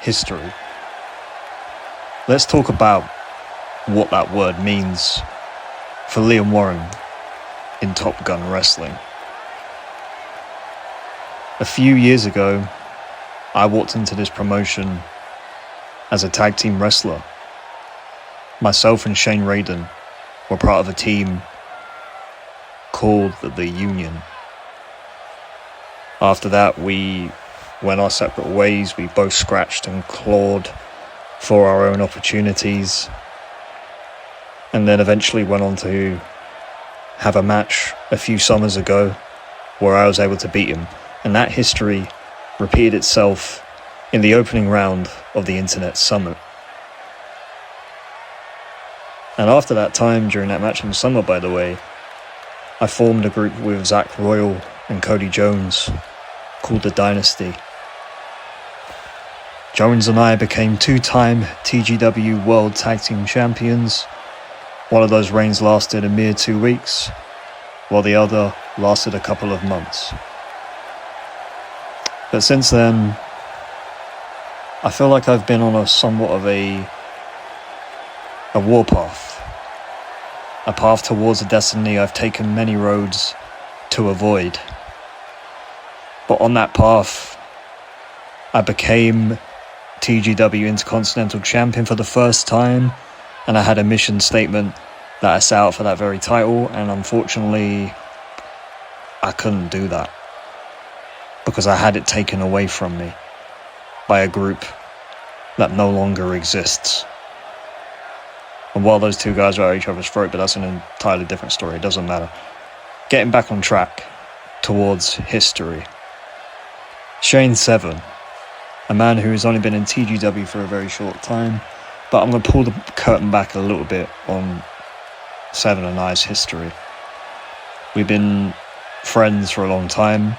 history. Let's talk about what that word means for Liam Warren in Top Gun Wrestling. A few years ago, I walked into this promotion as a tag team wrestler. Myself and Shane Radin were part of a team called the Union. After that, we went our separate ways. We both scratched and clawed for our own opportunities, and then eventually went on to have a match a few summers ago where I was able to beat him. And that history repeated itself in the opening round of the Internet Summit. And after that time, during that match in the summer, by the way, I formed a group with Zach Royal and Cody Jones called the Dynasty. Jones and I became two-time TGW World Tag Team Champions. One of those reigns lasted a mere 2 weeks, while the other lasted a couple of months. But since then, I feel like I've been on a somewhat of a warpath. A path towards a destiny I've taken many roads to avoid. But on that path, I became TGW Intercontinental Champion for the first time, and I had a mission statement that I set out for that very title, and unfortunately, I couldn't do that because I had it taken away from me by a group that no longer exists. And while those two guys are at each other's throat, but that's an entirely different story, it doesn't matter. Getting back on track towards history. Shane Seven, a man who has only been in TGW for a very short time, but I'm going to pull the curtain back a little bit on Seven and I's history. We've been friends for a long time.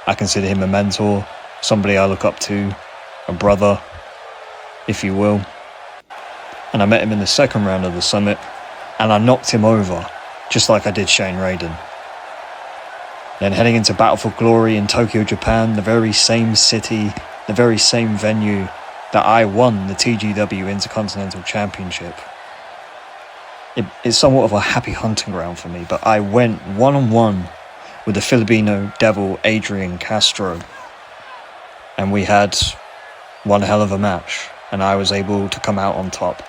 I consider him a mentor, somebody I look up to, a brother, if you will. And I met him in the second round of the summit, and I knocked him over, just like I did Shane Radin. Then heading into Battle for Glory in Tokyo, Japan, the very same city, the very same venue that I won the TGW Intercontinental Championship. It's somewhat of a happy hunting ground for me, but I went one-on-one with the Filipino devil Adrian Castro, and we had one hell of a match, and I was able to come out on top.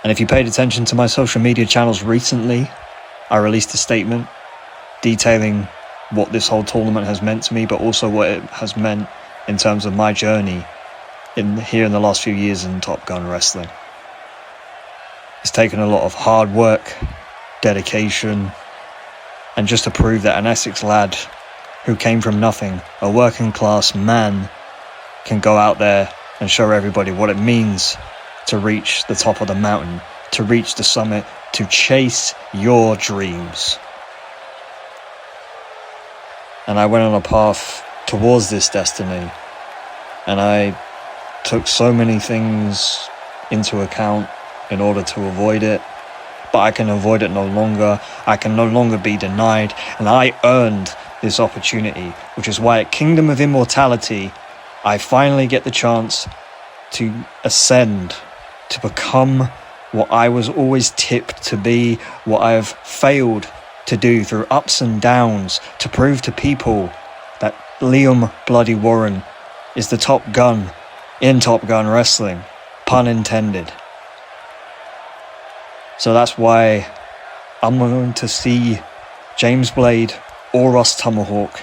And if you paid attention to my social media channels recently, I released a statement detailing what this whole tournament has meant to me, but also what it has meant in terms of my journey here in the last few years in Top Gun Wrestling. It's taken a lot of hard work, dedication, and just to prove that an Essex lad who came from nothing, a working class man, can go out there and show everybody what it means to reach the top of the mountain, to reach the summit, to chase your dreams. And I went on a path towards this destiny, and I took so many things into account in order to avoid it, but I can avoid it no longer. I can no longer be denied, and I earned this opportunity, which is why at Kingdom of Immortality, I finally get the chance to ascend, to become what I was always tipped to be, what I have failed to do through ups and downs, to prove to people that Liam Bloody Warren is the top gun in Top Gun Wrestling, pun intended. So that's why I'm going to see James Blade or Ross Tomahawk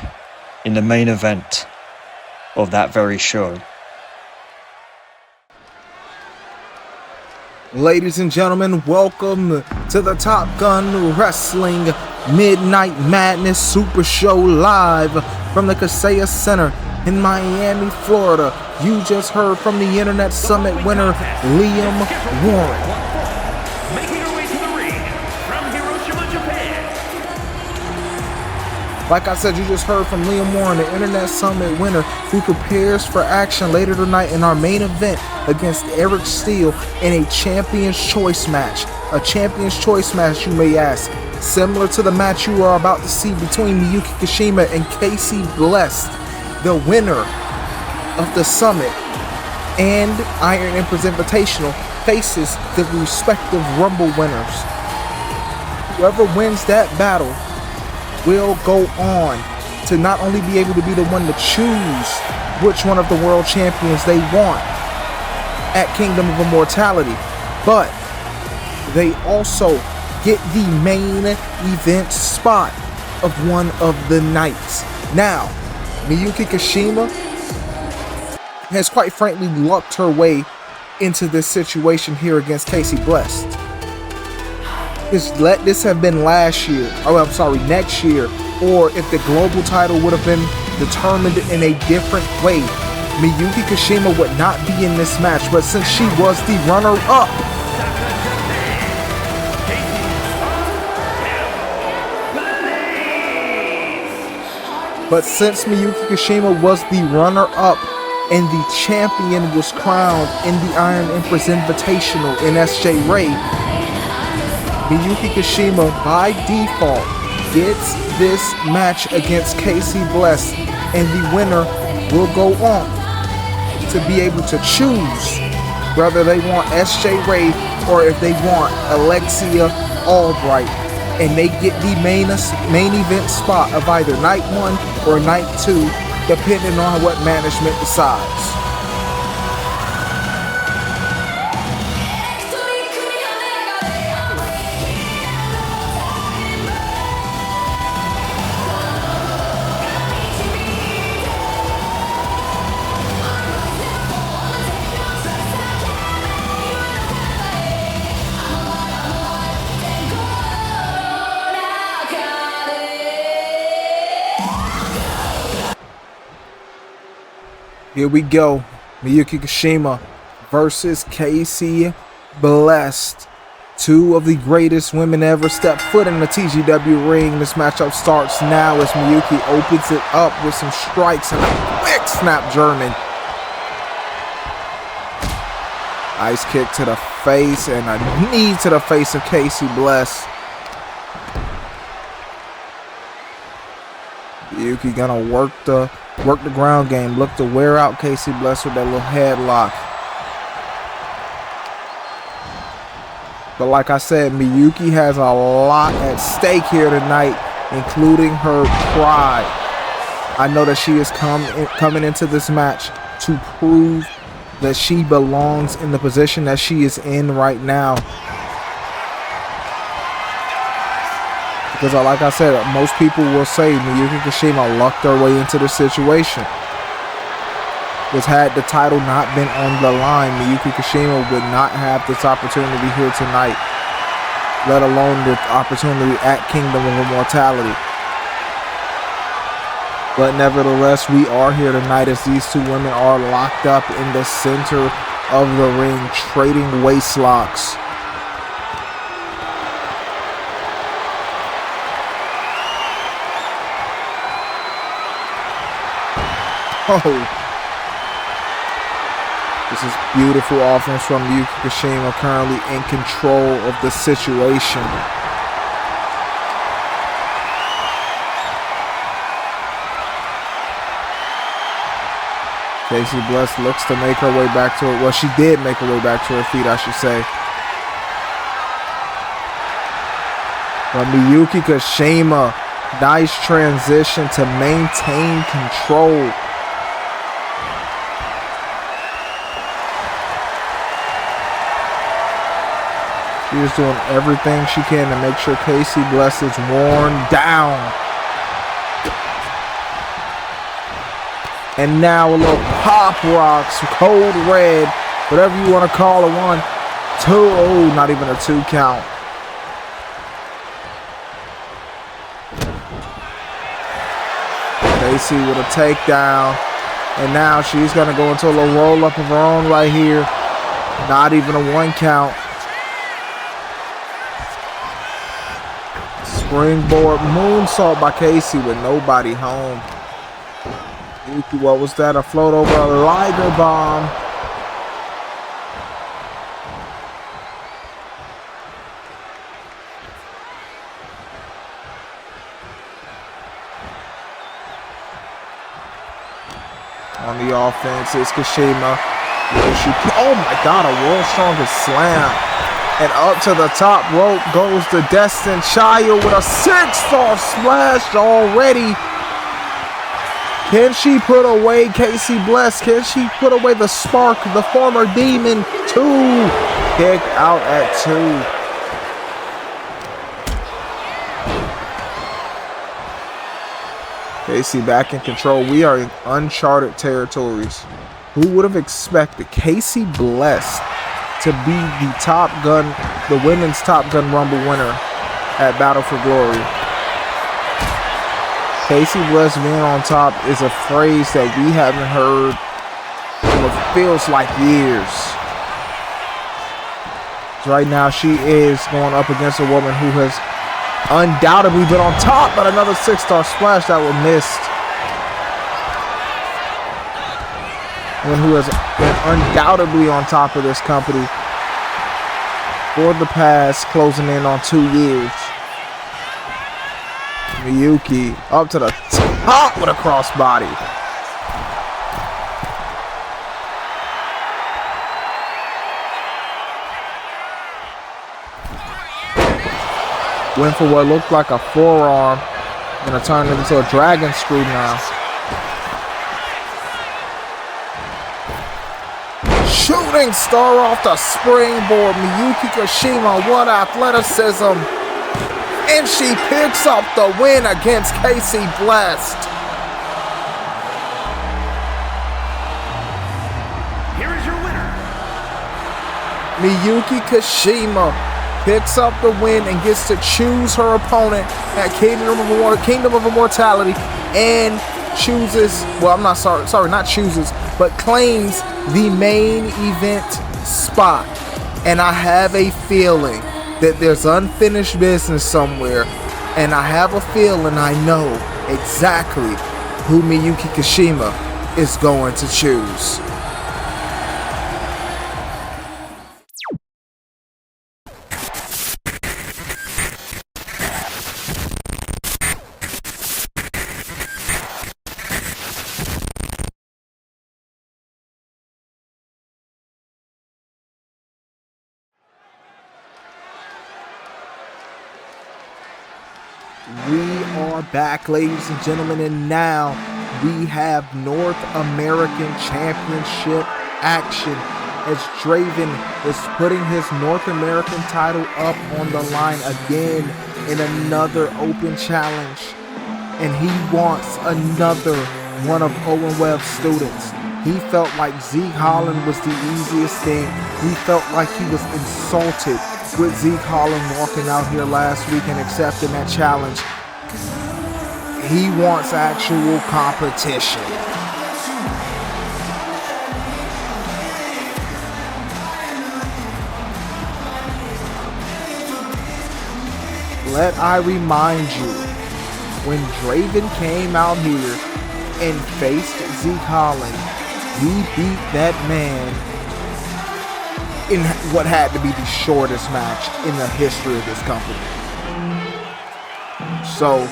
in the main event of that very show. Ladies and gentlemen, welcome to the Top Gun Wrestling Midnight Madness Super Show live from the Kaseya Center in Miami, Florida. You just heard from the Internet Summit winner, Liam Warren. Making her way to the ring from Hiroshima, Japan. Like I said, you just heard from Liam Warren, the Internet Summit winner, who prepares for action later tonight in our main event against Eric Steele in a Champion's Choice match. A Champion's Choice match, you may ask. Similar to the match you are about to see between Miyuki Kashima and Casey Blessed. The winner of the Summit and Iron Empress Invitational faces the respective Rumble winners. Whoever wins that battle will go on to not only be able to be the one to choose which one of the world champions they want at Kingdom of Immortality, but they also get the main event spot of one of the nights. Now, Miyuki Kashima has quite frankly lucked her way into this situation here against Casey Blessed. Let this have been next year, or if the global title would have been determined in a different way, Miyuki Kashima would not be in this match. But since she was the runner-up, and the champion was crowned in the Iron Empress Invitational in SJ Ray, Miyuki Kashima by default gets this match against Casey Bless, and the winner will go on to be able to choose whether they want SJ Ray or if they want Alexia Albright, and they get the main event spot of either night 1 or night 2, depending on what management decides. Here we go. Miyuki Kashima versus Casey Blessed. Two of the greatest women ever stepped foot in the TGW ring. This matchup starts now as Miyuki opens it up with some strikes and a quick snap German. Ice kick to the face and a knee to the face of Casey Blessed. Miyuki gonna work the ground game, look to wear out Casey Bless with that little headlock. But like I said, Miyuki has a lot at stake here tonight, including her pride. I know that she is coming into this match to prove that she belongs in the position that she is in right now. Because like I said, most people will say Miyuki Kashima lucked her way into the situation. Because had the title not been on the line, Miyuki Kashima would not have this opportunity here tonight, let alone the opportunity at Kingdom of Immortality. But nevertheless, we are here tonight as these two women are locked up in the center of the ring, trading waist locks. Oh, this is beautiful offense from Miyuki Kashima, currently in control of the situation. Casey Bless looks to make her way back to it. Well, she did make her way back to her feet, I should say. But Miyuki Kashima, nice transition to maintain control. She is doing everything she can to make sure Casey Bless is worn down. And now a little pop rocks, cold red, whatever you want to call it. 1, 2, oh, not even a 2 count. Casey with a takedown. And now she's going to go into a little roll up of her own right here. Not even a 1 count. Springboard moonsault by Casey with nobody home. What was that? A float over a Liger bomb. On the offense is Kashima. Oh my God, a world's strongest slam. And up to the top rope goes the Destined Child with a 6-star splash already. Can she put away Casey Bless? Can she put away the Spark, the former Demon? 2. Kick out at 2. Casey back in control. We are in uncharted territories. Who would have expected Casey Bless to be the Top Gun, the women's Top Gun Rumble winner at Battle for Glory? Casey Bless being on top is a phrase that we haven't heard in what feels like years. Right now, she is going up against a woman who has undoubtedly been on top, but another 6-star splash that was missed. One who has been undoubtedly on top of this company for the past, closing in on 2 years. Miyuki up to the top with a crossbody. Went for what looked like a forearm. Gonna turn it into a dragon screw now. Shooting star off the springboard. Miyuki Kashima, what athleticism. And she picks up the win against Casey Blessed. Here is your winner. Miyuki Kashima picks up the win and gets to choose her opponent at Kingdom of Immortality, and chooses, well, I'm not sorry, not chooses, but claims the main event spot. And I have a feeling that there's unfinished business somewhere, and I have a feeling I know exactly who Miyuki Kashima is going to choose. We are back, ladies and gentlemen, and now we have North American Championship action as Draven is putting his North American title up on the line again in another open challenge. And he wants another one of Owen Webb's students. He felt like Zeke Holland was the easiest thing. He felt like he was insulted with Zeke Holland walking out here last week and accepting that challenge. He wants actual competition. Let I remind you, when Draven came out here and faced Zeke Holland, he beat that man in what had to be the shortest match in the history of this company. So,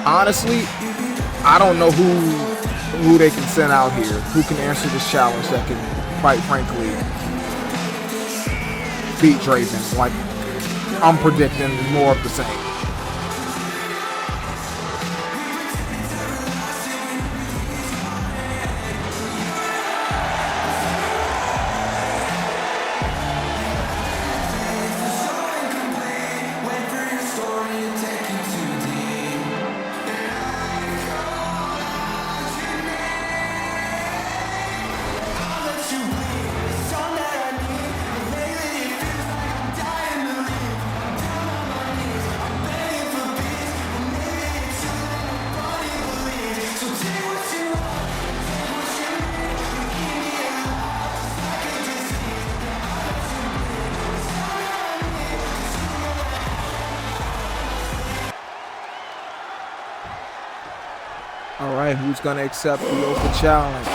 honestly, I don't know who they can send out here, who can answer this challenge that can, quite frankly, beat Draven. Like, I'm predicting more of the same. All right, who's going to accept the open challenge?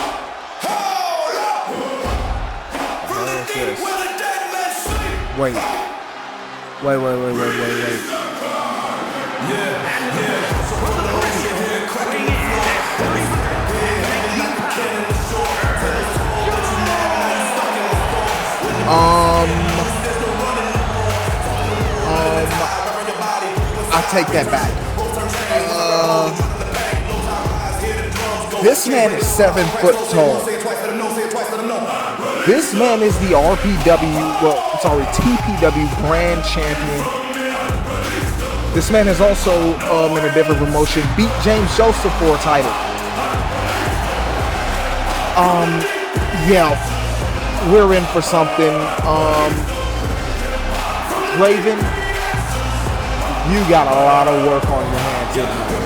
Wait. take that back. This man is 7 foot tall. This man is the TPW Grand Champion. This man has also, in a different promotion, beat James Joseph for a title. Yeah, we're in for something. Raven, you got a lot of work on your hands tonight.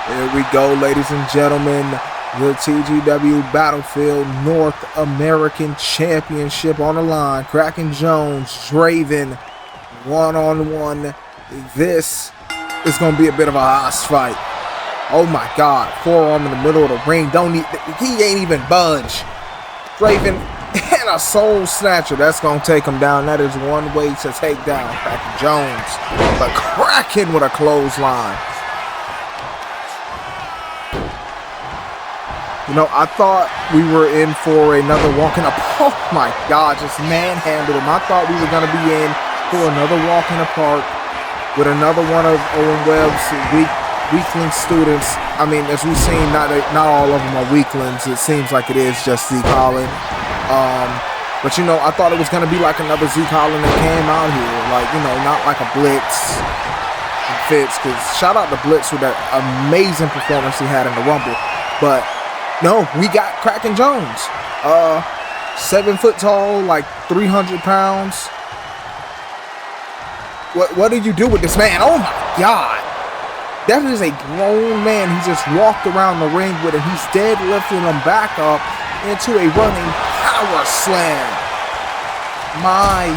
Here we go, ladies and gentlemen. The TGW Battlefield North American Championship on the line. Kraken Jones, Draven, one-on-one. This is going to be a bit of a house fight. Oh my God. Forearm in the middle of the ring. He ain't even budge. Draven and a soul snatcher. That's going to take him down. That is one way to take down Kraken Jones. But Kraken with a clothesline. You know, I thought we were in for another walk in the park. Oh my God, just manhandled him. I thought we were going to be in for another walk in the park with another one of Owen Webb's weakling students. I mean, as we've seen, not all of them are weaklings. It seems like it is just Zeke Holland. But, you know, I thought it was going to be like another Zeke Holland that came out here. Like, you know, not like a Blitz and Fitz. Because shout out to Blitz with that amazing performance he had in the Rumble. But no, we got Kraken Jones. 7 foot tall, like 300 pounds. What did you do with this man? Oh my God. That is a grown man. He just walked around the ring with it. He's deadlifting him back up into a running power slam. My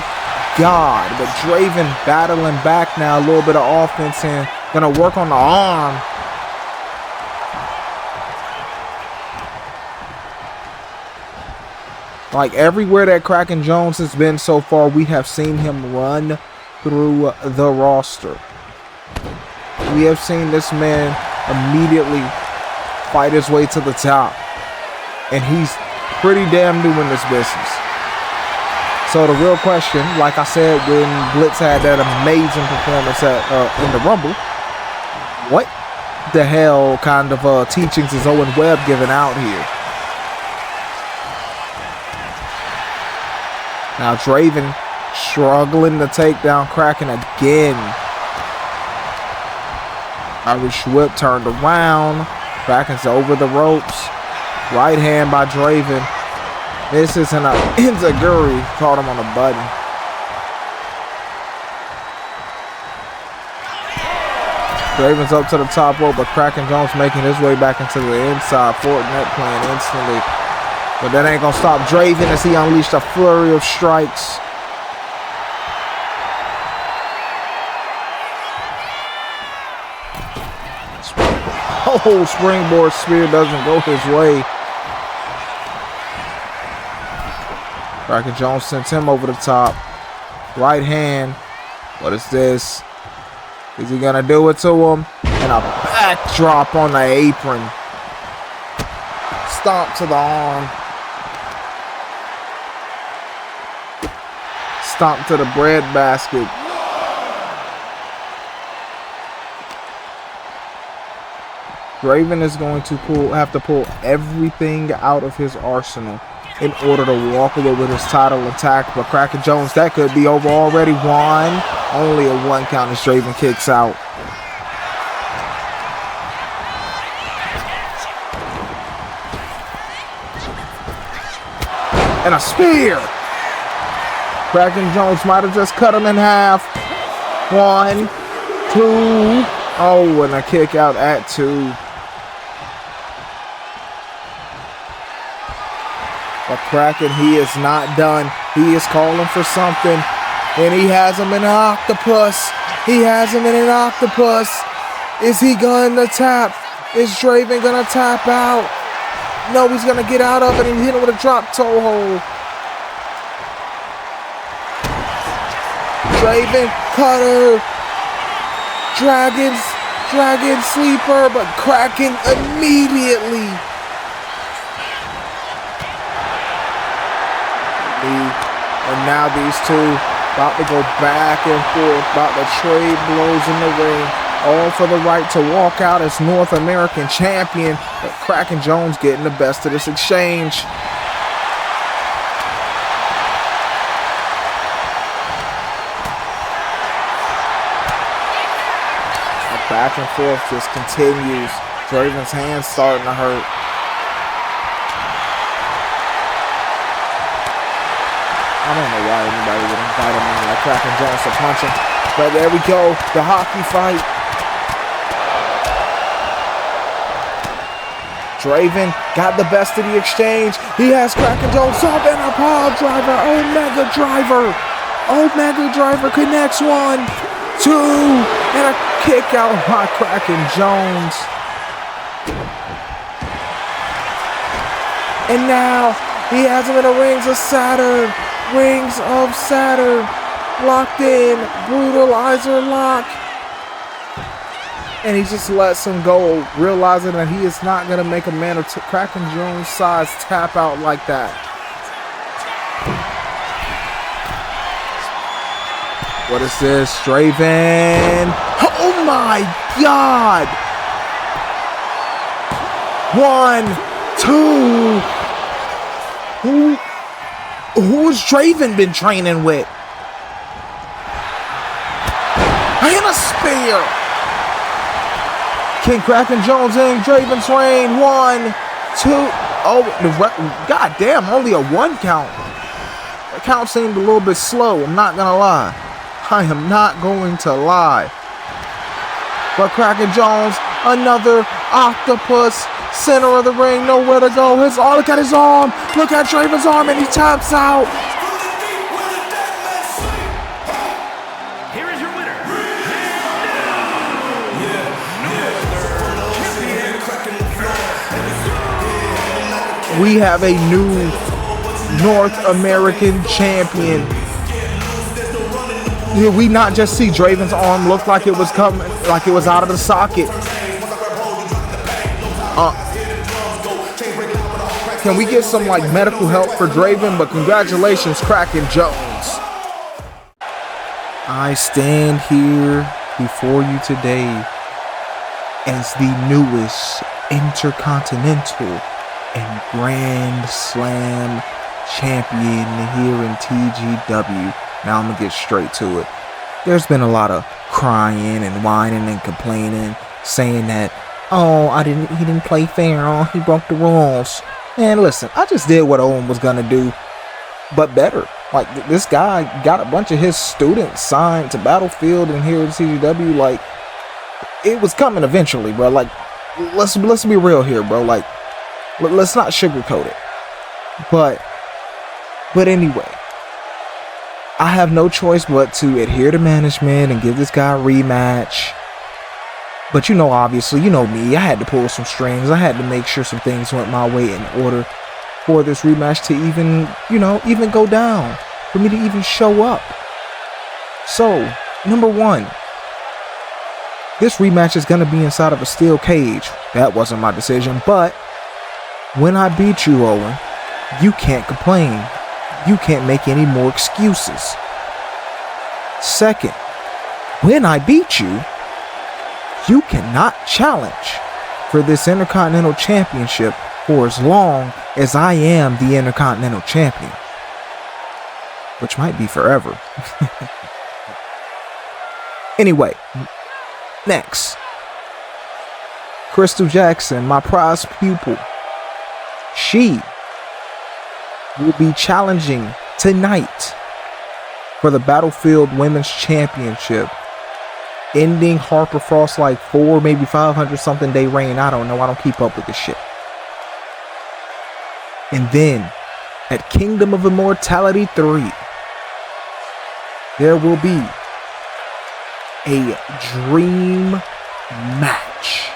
God. But Draven battling back now. A little bit of offense and gonna work on the arm. Like everywhere that Kraken Jones has been so far, we have seen him run through the roster. We have seen this man immediately fight his way to the top. And he's pretty damn new in this business. So the real question, like I said when Blitz had that amazing performance in the Rumble, what the hell kind of teachings is Owen Webb giving out here? Now Draven struggling to take down Kraken again. Irish whip turned around. Kraken's over the ropes. Right hand by Draven. This isn't a enziguri. Caught him on the button. Draven's up to the top rope, but Kraken Jones making his way back into the inside. Fortinet playing instantly. But that ain't gonna stop Draven as he unleashed a flurry of strikes. Oh, springboard spear doesn't go his way. Kraken Jones sends him over the top. Right hand. What is this? Is he gonna do it to him? And a backdrop on the apron. Stomp to the arm. Stomp to the bread basket. Draven is going to have to pull everything out of his arsenal in order to walk away with his title intact. But Kraken Jones, that could be over already. Only a 1 count as Draven kicks out. And a spear. Kraken Jones might have just cut him in half. 1, 2. Oh, and a kick out at 2. But Kraken, he is not done. He is calling for something. And he has him in an octopus. He has him in an octopus. Is he going to tap? Is Draven going to tap out? No, he's going to get out of it and hit him with a drop toe hold. Draven, cutter. Dragon sleeper, but Kraken immediately. And now these two about to go back and forth, about to trade blows in the ring, all for the right to walk out as North American champion, but Kraken Jones getting the best of this exchange. The back and forth just continues. Draven's hands starting to hurt. I don't know why anybody would invite him in like Kraken Jones to punch him. But there we go, the hockey fight. Draven got the best of the exchange. He has Kraken Jones up and a pile driver. Omega driver. Omega driver connects 1, 2, and a kick out by Kraken Jones. And now he has him in the rings of Saturn. Rings of Saturn, locked in, brutalizer lock. And he just lets him go, realizing that he is not going to make a man of Kraken Jones size tap out like that. What is this? Draven. Oh my God. 1, 2. Who's Draven been training with? And a spear. Can Kraken Jones in Draven's reign? 1, 2. Oh, goddamn, only a 1 count. The count seemed a little bit slow. I'm not gonna lie. I am not going to lie. But Kraken Jones, another octopus. Center of the ring, nowhere to go. Look at his arm. Look at Draven's arm, and he taps out. Here is your winner. We have a new North American champion. Did we not just see Draven's arm look like it was coming, like it was out of the socket? Can we get some like medical help for Draven? But congratulations, Kraken Jones. I stand here before you today as the newest Intercontinental and Grand Slam champion here in TGW. Now I'm gonna get straight to it. There's been a lot of crying and whining and complaining, saying that, oh, he didn't play fair, oh, he broke the rules. And listen, I just did what Owen was gonna do, but better. Like, this guy got a bunch of his students signed to Battlefield and here at TGW. Like, it was coming eventually, bro. Like, let's be real here, bro. Like, let's not sugarcoat it. But anyway, I have no choice but to adhere to management and give this guy a rematch. But you know, obviously, you know me, I had to pull some strings. I had to make sure some things went my way in order for this rematch to even go down, for me to even show up. So, number 1, this rematch is going to be inside of a steel cage. That wasn't my decision, but when I beat you, Owen, you can't complain. You can't make any more excuses. Second, when I beat you, you cannot challenge for this Intercontinental Championship for as long as I am the Intercontinental Champion, which might be forever. Anyway, next, Crystal Jackson, my prize pupil, she will be challenging tonight for the Battlefield Women's Championship, ending Harper Frost like 4, maybe 500 something day reign. I don't know. I don't keep up with this shit. And then at Kingdom of Immortality 3, there will be a dream match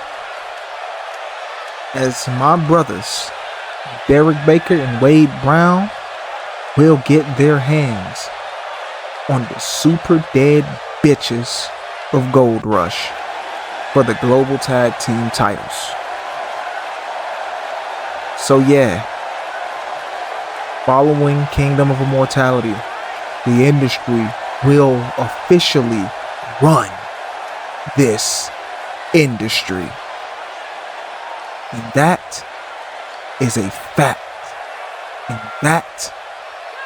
as my brothers Derek Baker and Wade Brown will get their hands on the super dead bitches of Gold Rush for the Global Tag Team titles. So yeah, following Kingdom of Immortality, the industry will officially run this industry. And that is a fact. And that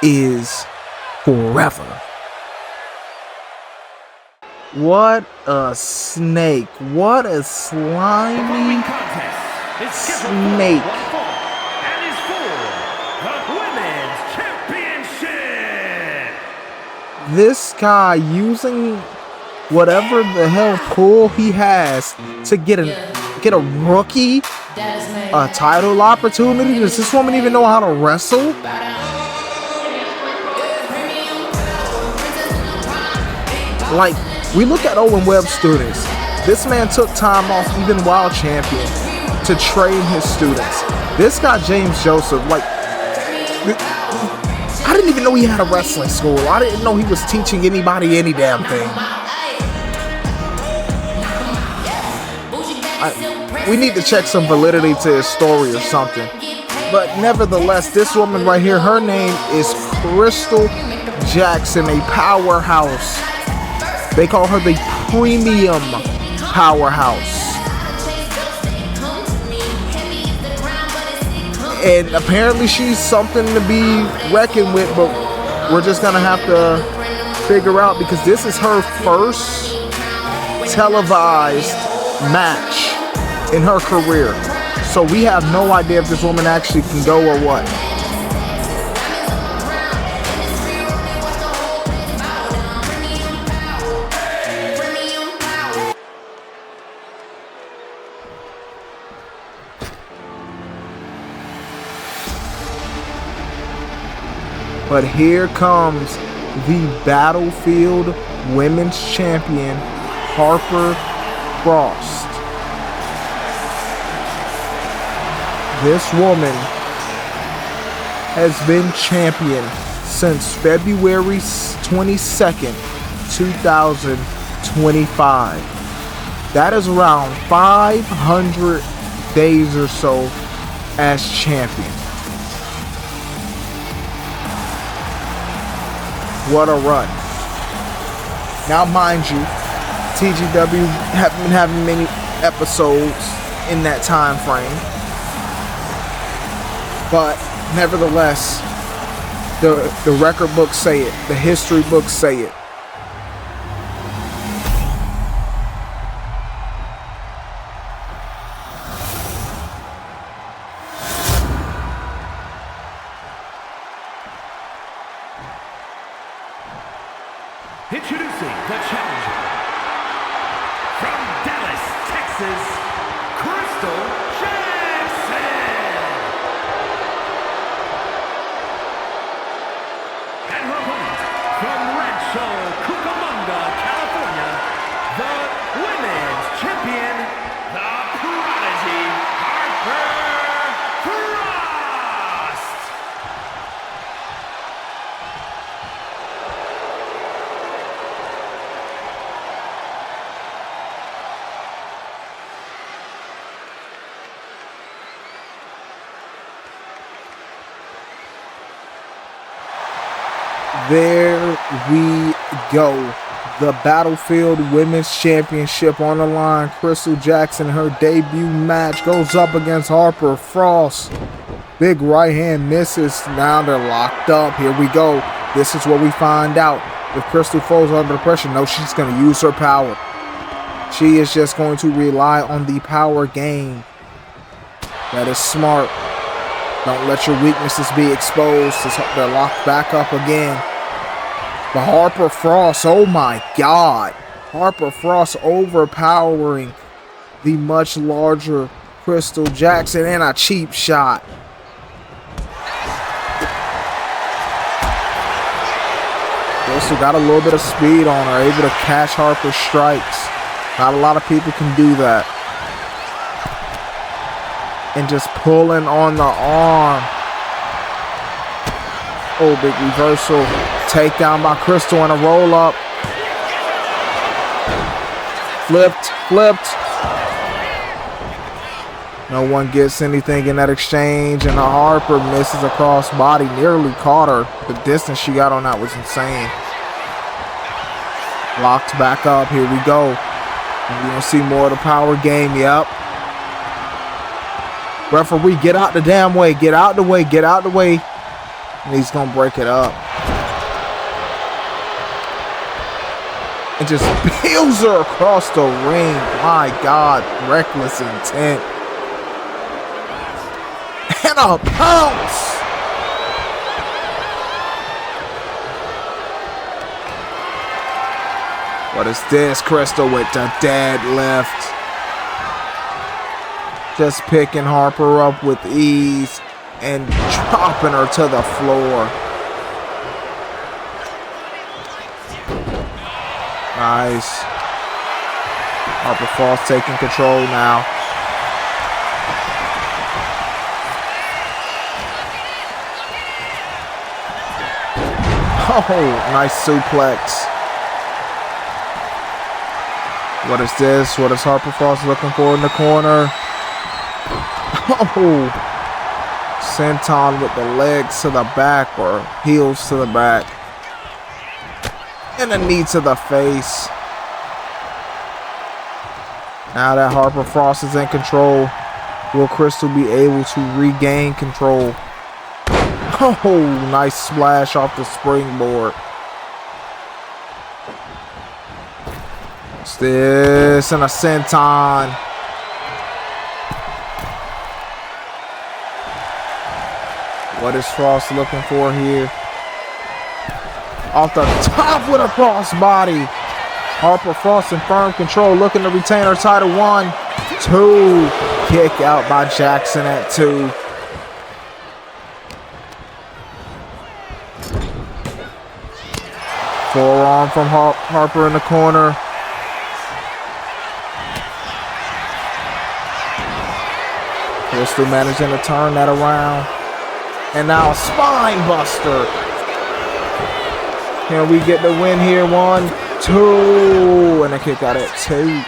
is forever. What a snake. What a slimy snake. And is for the Women's Championship. This guy using whatever the hell pull he has to get a rookie a title opportunity. Does this woman even know how to wrestle? Like, we look at Owen Webb students. This man took time off even while champion to train his students. This guy, James Joseph, like, I didn't even know he had a wrestling school. I didn't know he was teaching anybody any damn thing. We need to check some validity to his story or something. But nevertheless, this woman right here, her name is Crystal Jackson, a powerhouse. They call her the premium powerhouse. And apparently she's something to be reckoned with, but we're just gonna have to figure out, because this is her first televised match in her career. So we have no idea if this woman actually can go or what. But here comes the Battlefield Women's Champion, Harper Frost. This woman has been champion since February 22nd, 2025. That is around 500 days or so as champion. What a run. Now, mind you, TGW haven't been having many episodes in that time frame. But nevertheless, the record books say it. The history books say it. Introducing the challenger from Dallas, Texas, Crystal Jackson. And her opponent from Rancho Cucamonga, California, the Women's Champion, the Prodigy, Harper Frost. There we go. The Battlefield Women's Championship on the line. Crystal Jackson, her debut match, goes up against Harper Frost. Big right hand misses. Now they're locked up. Here we go. This is what we find out. If Crystal falls under pressure, no, she's going to use her power. She is just going to rely on the power game. That is smart. Don't let your weaknesses be exposed. They're locked back up again. But Harper Frost, oh my God. Harper Frost overpowering the much larger Crystal Jackson, and a cheap shot. Crystal got a little bit of speed on her, able to catch Harper's strikes. Not a lot of people can do that. And just pulling on the arm. Oh, big reversal. Takedown by Crystal and a roll up. Flipped. No one gets anything in that exchange, and Harper misses a cross body, nearly caught her. The distance she got on that was insane. Locked back up, here we go. We're gonna see more of the power game, yep. Referee, get out the damn way, get out the way. And he's gonna break it up. And just peels her across the ring. My God, reckless intent. And a pounce. What is this? Crystal with the deadlift. Just picking Harper up with ease and dropping her to the floor. Nice. Harper Frost taking control now. Oh, nice suplex. What is this? What is Harper Frost looking for in the corner? Oh, senton with the legs to the back or heels to the back. And a knee to the face. Now that Harper Frost is in control, will Crystal be able to regain control? Oh, nice splash off the springboard. What's this? And a senton. What is Frost looking for here? Off the top with a crossbody. Harper Frost in firm control, looking to retain her title. 1, 2. Kick out by Jackson at 2. Forearm from Harper in the corner. Crystal managing to turn that around. And now a spine buster. Can we get the win here? 1, 2. And a kick out at 2.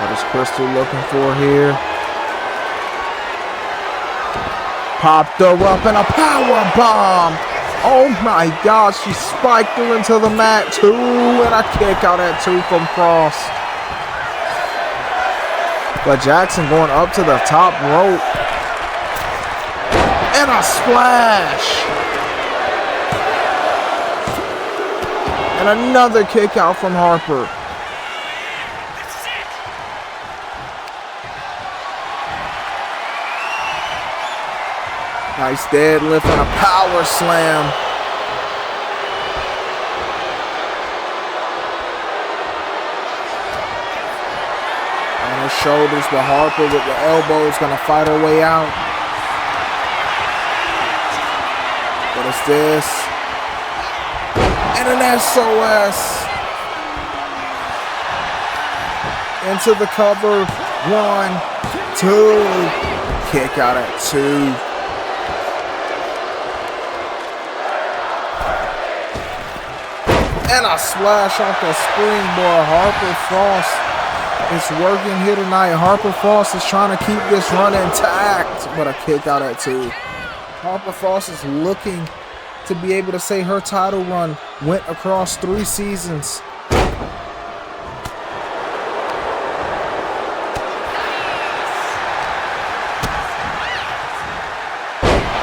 What is Crystal looking for here? Popped her up and a power bomb. Oh my gosh, she spiked her into the mat. 2 and a kick out at 2 from Frost. But Jackson going up to the top rope. And a splash. And another kick out from Harper. Nice deadlift and a power slam. On her shoulders, but Harper with the elbows gonna fight her way out. What is this? And an SOS. Into the cover. 1, 2. Kick out at 2. And a splash off the springboard. Harper Frost is working here tonight. Harper Frost is trying to keep this run intact, but a kick out at 2. Harper Frost is looking to be able to say her title run went across 3 seasons.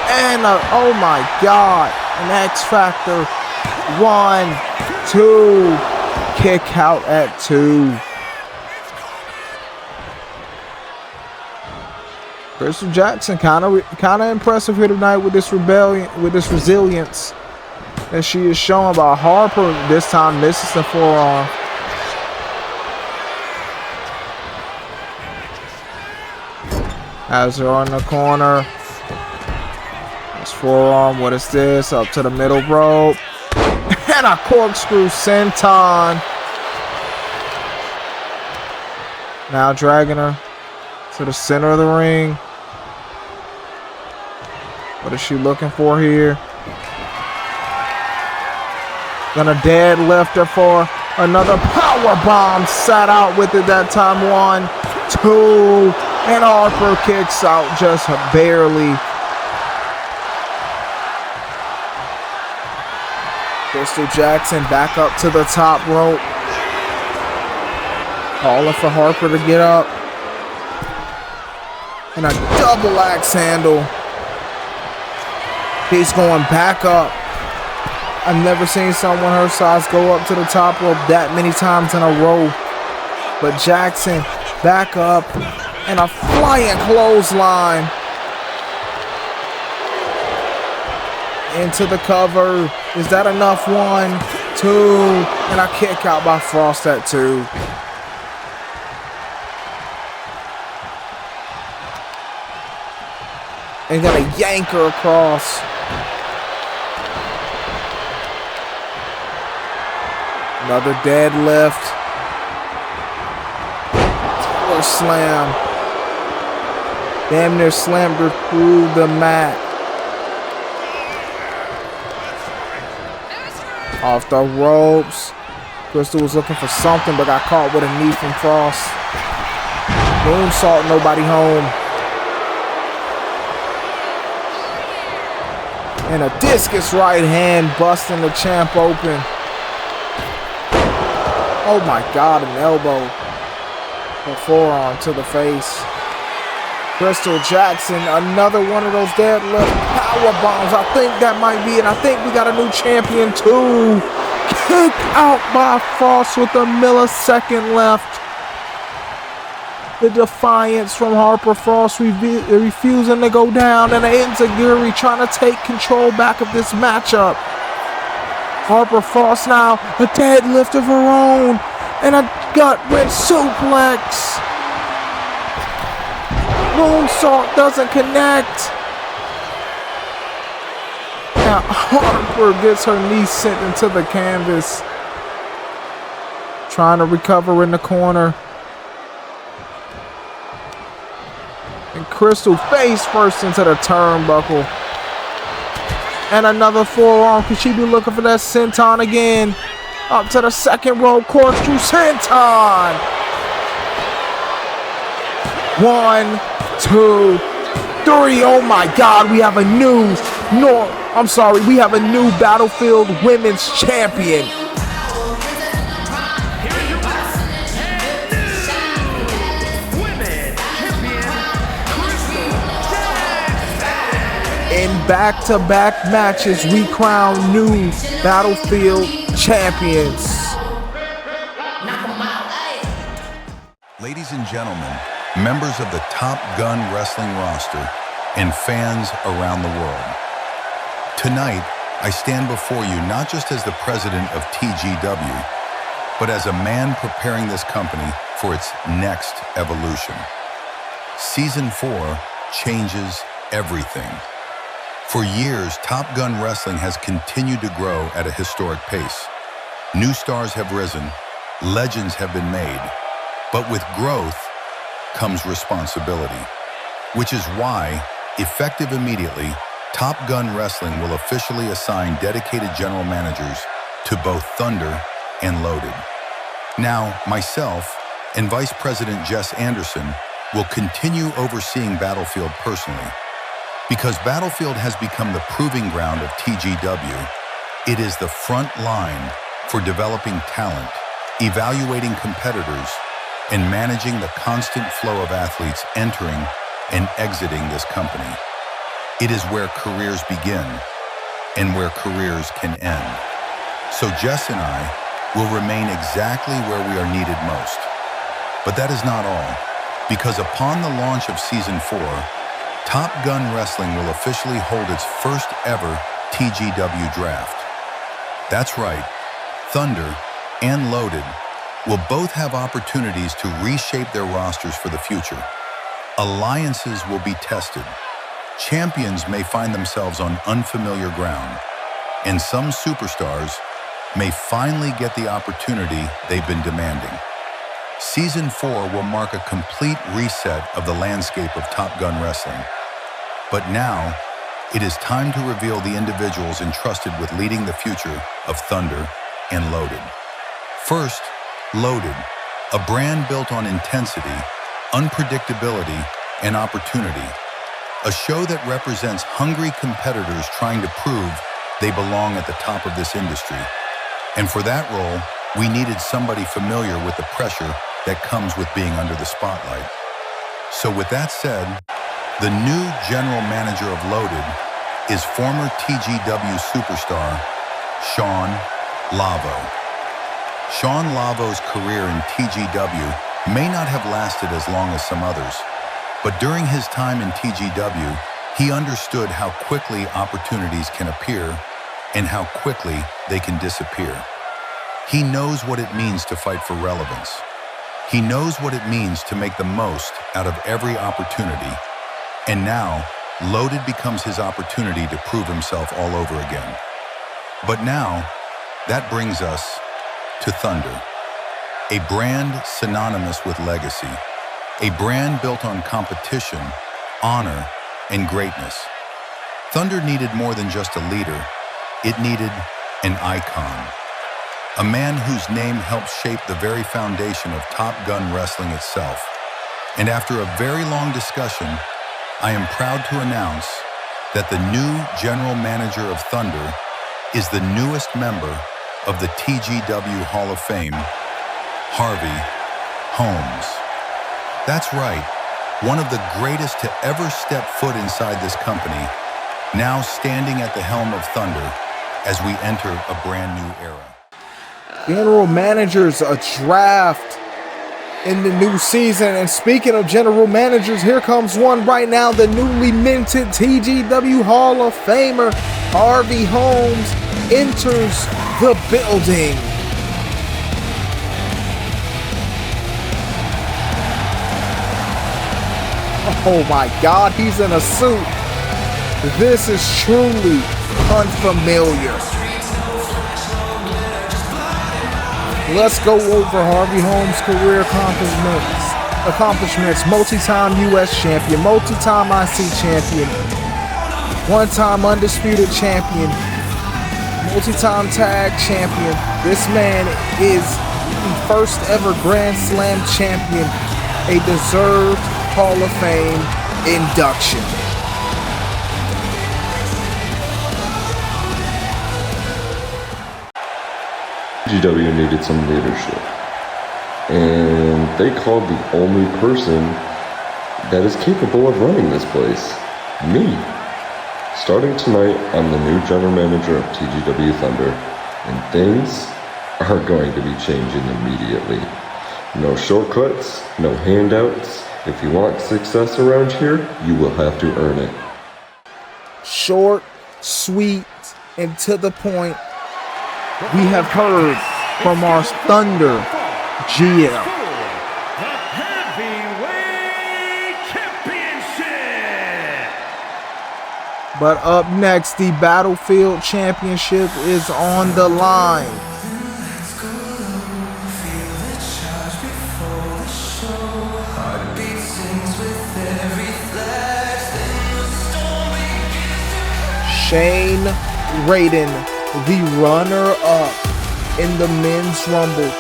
And oh my God, an X Factor. 1, 2, kick out at 2. Crystal Jackson kind of impressive here tonight with this resilience that she is showing. By Harper this time misses the forearm. Has her on the corner. This forearm, what is this? Up to the middle rope. And a corkscrew senton. Now dragging her to the center of the ring. What is she looking for here? Gonna deadlift her for another power bomb. Sat out with it that time. 1, 2, and Harper kicks out just barely. Crystal Jackson back up to the top rope. Calling for Harper to get up. And a double axe handle. He's going back up. I've never seen someone her size go up to the top rope that many times in a row. But Jackson back up and a flying clothesline. Into the cover. Is that enough? 1, 2, and a kick out by Frost at 2. And gonna yank her across. Another deadlift. Or slam. Damn near slammed her through the mat. Off the ropes. Crystal was looking for something but got caught with a knee from Frost. Moonsault, nobody home. And a discus right hand busting the champ open. Oh my God, an elbow. A forearm to the face. Crystal Jackson, another one of those deadlift power bombs. I think that might be it. I think we got a new champion too. Kick out by Frost with a millisecond left. The defiance from Harper Frost refusing to go down, and Enziguri trying to take control back of this matchup. Harper Frost now, a deadlift of her own, and a gut wrench suplex. Moonsault doesn't connect. Now Harper gets her knee sent into the canvas. Trying to recover in the corner. And Crystal face first into the turnbuckle. And another forearm. Could she be looking for that senton again? Up to the second rope. Corkscrew senton. 1, 2, 3. Oh my God. We have a new we have a new Battlefield Women's Champion. In back-to-back matches, we crown new Battlefield champions. Ladies and gentlemen, members of the Top Gun Wrestling roster and fans around the world. Tonight, I stand before you not just as the president of TGW, but as a man preparing this company for its next evolution. Season 4 changes everything. For years, Top Gun Wrestling has continued to grow at a historic pace. New stars have risen, legends have been made, but with growth comes responsibility, which is why, effective immediately, Top Gun Wrestling will officially assign dedicated general managers to both Thunder and Loaded. Now, myself and Vice President Jess Anderson will continue overseeing Battlefield personally. Because Battlefield has become the proving ground of TGW, it is the front line for developing talent, evaluating competitors, and managing the constant flow of athletes entering and exiting this company. It is where careers begin and where careers can end. So Jess and I will remain exactly where we are needed most. But that is not all, because upon the launch of Season 4, Top Gun Wrestling will officially hold its first ever TGW draft. That's right, Thunder and Loaded will both have opportunities to reshape their rosters for the future. Alliances will be tested. Champions may find themselves on unfamiliar ground, and some superstars may finally get the opportunity they've been demanding. Season 4 will mark a complete reset of the landscape of Top Gun wrestling. But now, it is time to reveal the individuals entrusted with leading the future of Thunder and Loaded. First, Loaded, a brand built on intensity, unpredictability, and opportunity. A show that represents hungry competitors trying to prove they belong at the top of this industry. And for that role, we needed somebody familiar with the pressure that comes with being under the spotlight. So with that said, the new general manager of Loaded is former TGW superstar, Sean Lavo. Sean Lavo's career in TGW may not have lasted as long as some others, but during his time in TGW, he understood how quickly opportunities can appear and how quickly they can disappear. He knows what it means to fight for relevance. He knows what it means to make the most out of every opportunity. And now, Loaded becomes his opportunity to prove himself all over again. But now, that brings us to Thunder, a brand synonymous with legacy, a brand built on competition, honor, and greatness. Thunder needed more than just a leader. It needed an icon. A man whose name helped shape the very foundation of Top Gun wrestling itself. And after a very long discussion, I am proud to announce that the new general manager of Thunder is the newest member of the TGW Hall of Fame, Harvey Holmes. That's right, one of the greatest to ever step foot inside this company, now standing at the helm of Thunder as we enter a brand new era. General managers, a draft in the new season. And speaking of general managers, here comes one right now, the newly minted TGW Hall of Famer, Harvey Holmes, enters the building. Oh my God, he's in a suit. This is truly unfamiliar. Let's go over Harvey Holmes' career accomplishments. Multi-time U.S. champion, multi-time IC champion, one-time undisputed champion, multi-time tag champion. This man is the first ever Grand Slam champion, a deserved Hall of Fame induction. TGW needed some leadership, and they called the only person that is capable of running this place, me. Starting tonight, I'm the new general manager of TGW Thunder, and things are going to be changing immediately. No shortcuts, no handouts. If you want success around here, you will have to earn it. Short, sweet, and to the point. We have heard from our Thunder GM. The Heavyweight Championship. But up next, the Battlefield Championship is on the line. Shane Raiden, the runner-up in the Men's Rumble,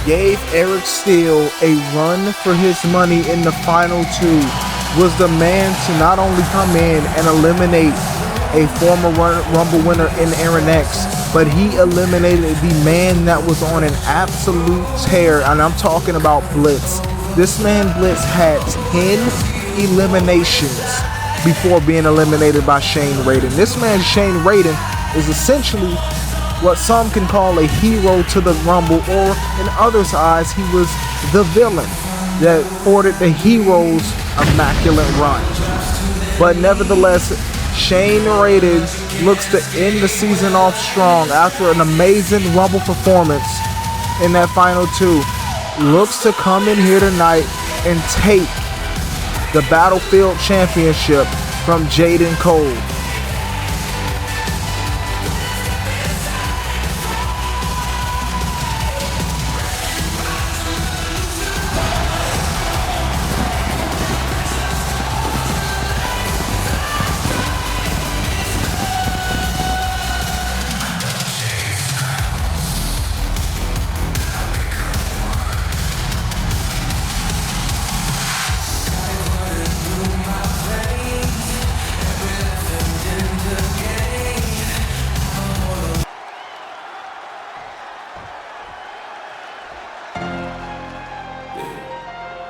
gave Eric Steele a run for his money in the final two, was the man to not only come in and eliminate a former Rumble winner in Aaron X, but he eliminated the man that was on an absolute tear, and I'm talking about Blitz. This man, Blitz, had 10 eliminations before being eliminated by Shane Raiden. This man, Shane Raiden, is essentially what some can call a hero to the Rumble, or in others' eyes, he was the villain that ordered the hero's immaculate run. But nevertheless, Shane Raiden looks to end the season off strong after an amazing Rumble performance in that final two. Looks to come in here tonight and take the Battlefield Championship from Jaden Cole.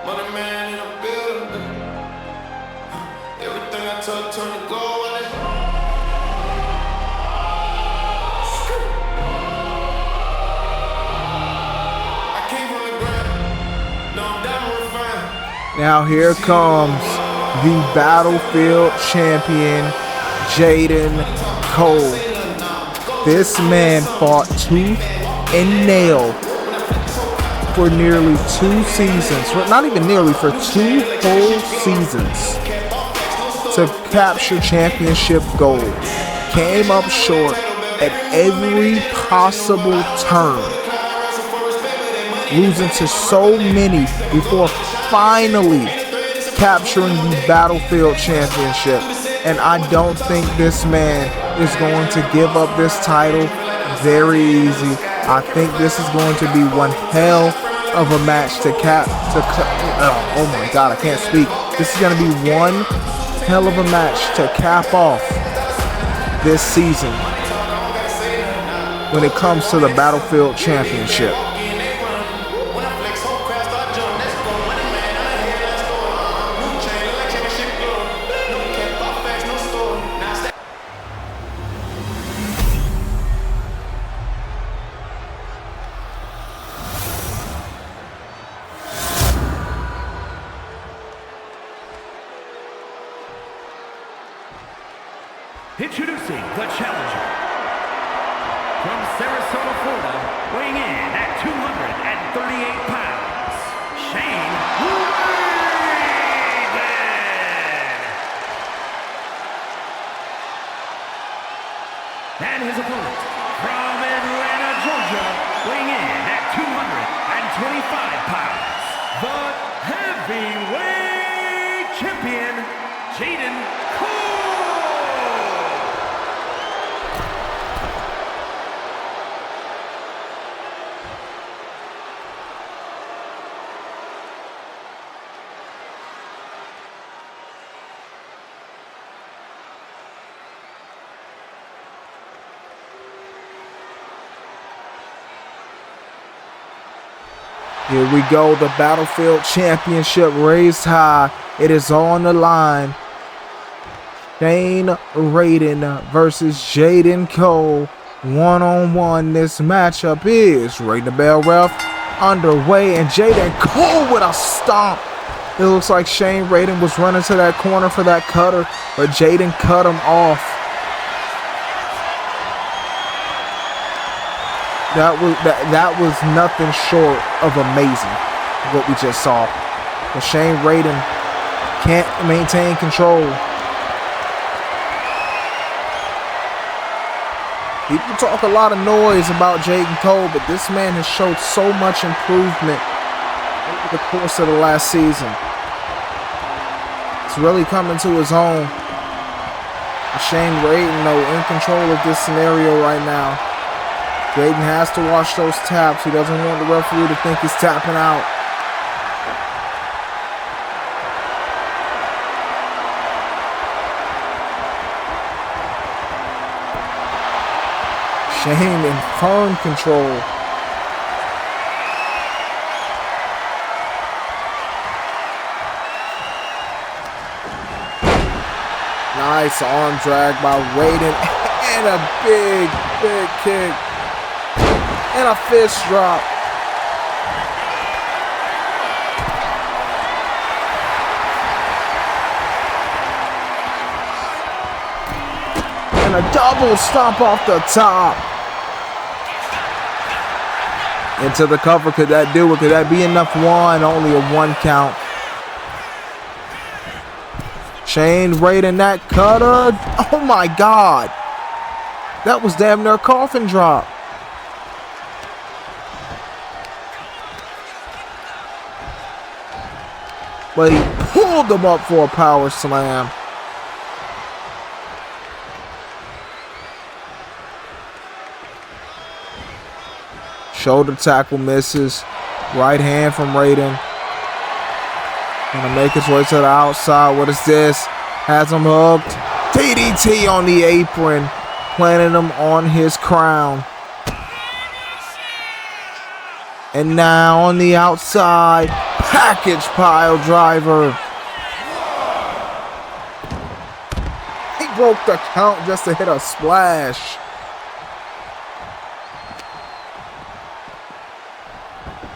Money man in a building. Everything I touch turn to gold. I came from the ground. No, I'm down refined. Now here comes the Battlefield champion, Jaden Cole. This man fought tooth and nail for nearly 2 seasons, not even nearly, for 2 whole seasons to capture championship gold. Came up short at every possible turn, losing to so many before finally capturing the Battlefield Championship. And I don't think this man is going to give up this title very easy. I think this is going to be one hell of a match oh my God, I can't speak. This is going to be one hell of a match to cap off this season when it comes to the Battlefield Championship. Introducing the challenger from Sarasota, Florida, weighing in at 238 pounds, Shane and his opponent from Atlanta, Georgia, weighing in at 225 pounds, the heavyweight champion, Jaden Cole. Here we go, the Battlefield Championship raised high. It is on the line. Shane Raiden versus Jaden Cole. One-on-one. This matchup is, ring the bell, ref, underway. And Jaden Cole with a stomp. It looks like Shane Raiden was running to that corner for that cutter, but Jaden cut him off. That was nothing short of amazing, what we just saw. But Shane Raiden can't maintain control. People talk a lot of noise about Jaden Cole, but this man has showed so much improvement over the course of the last season. It's really coming to his own. Shane Raiden, though, in control of this scenario right now. Jaden has to watch those taps. He doesn't want the referee to think he's tapping out. Shane in firm control. Nice arm drag by Raiden. And a big kick. And a fist drop. And a double stomp off the top. Into the cover. Could that do it? Could that be enough? Only a 1 count. Shane Raiden, that cutter. Oh my God. That was damn near a coffin drop. But he pulled him up for a power slam. Shoulder tackle misses. Right hand from Raiden. Gonna make his way to the outside. What is this? Has him hooked. DDT on the apron. Planting him on his crown. And now on the outside. Package pile driver. He broke the count just to hit a splash.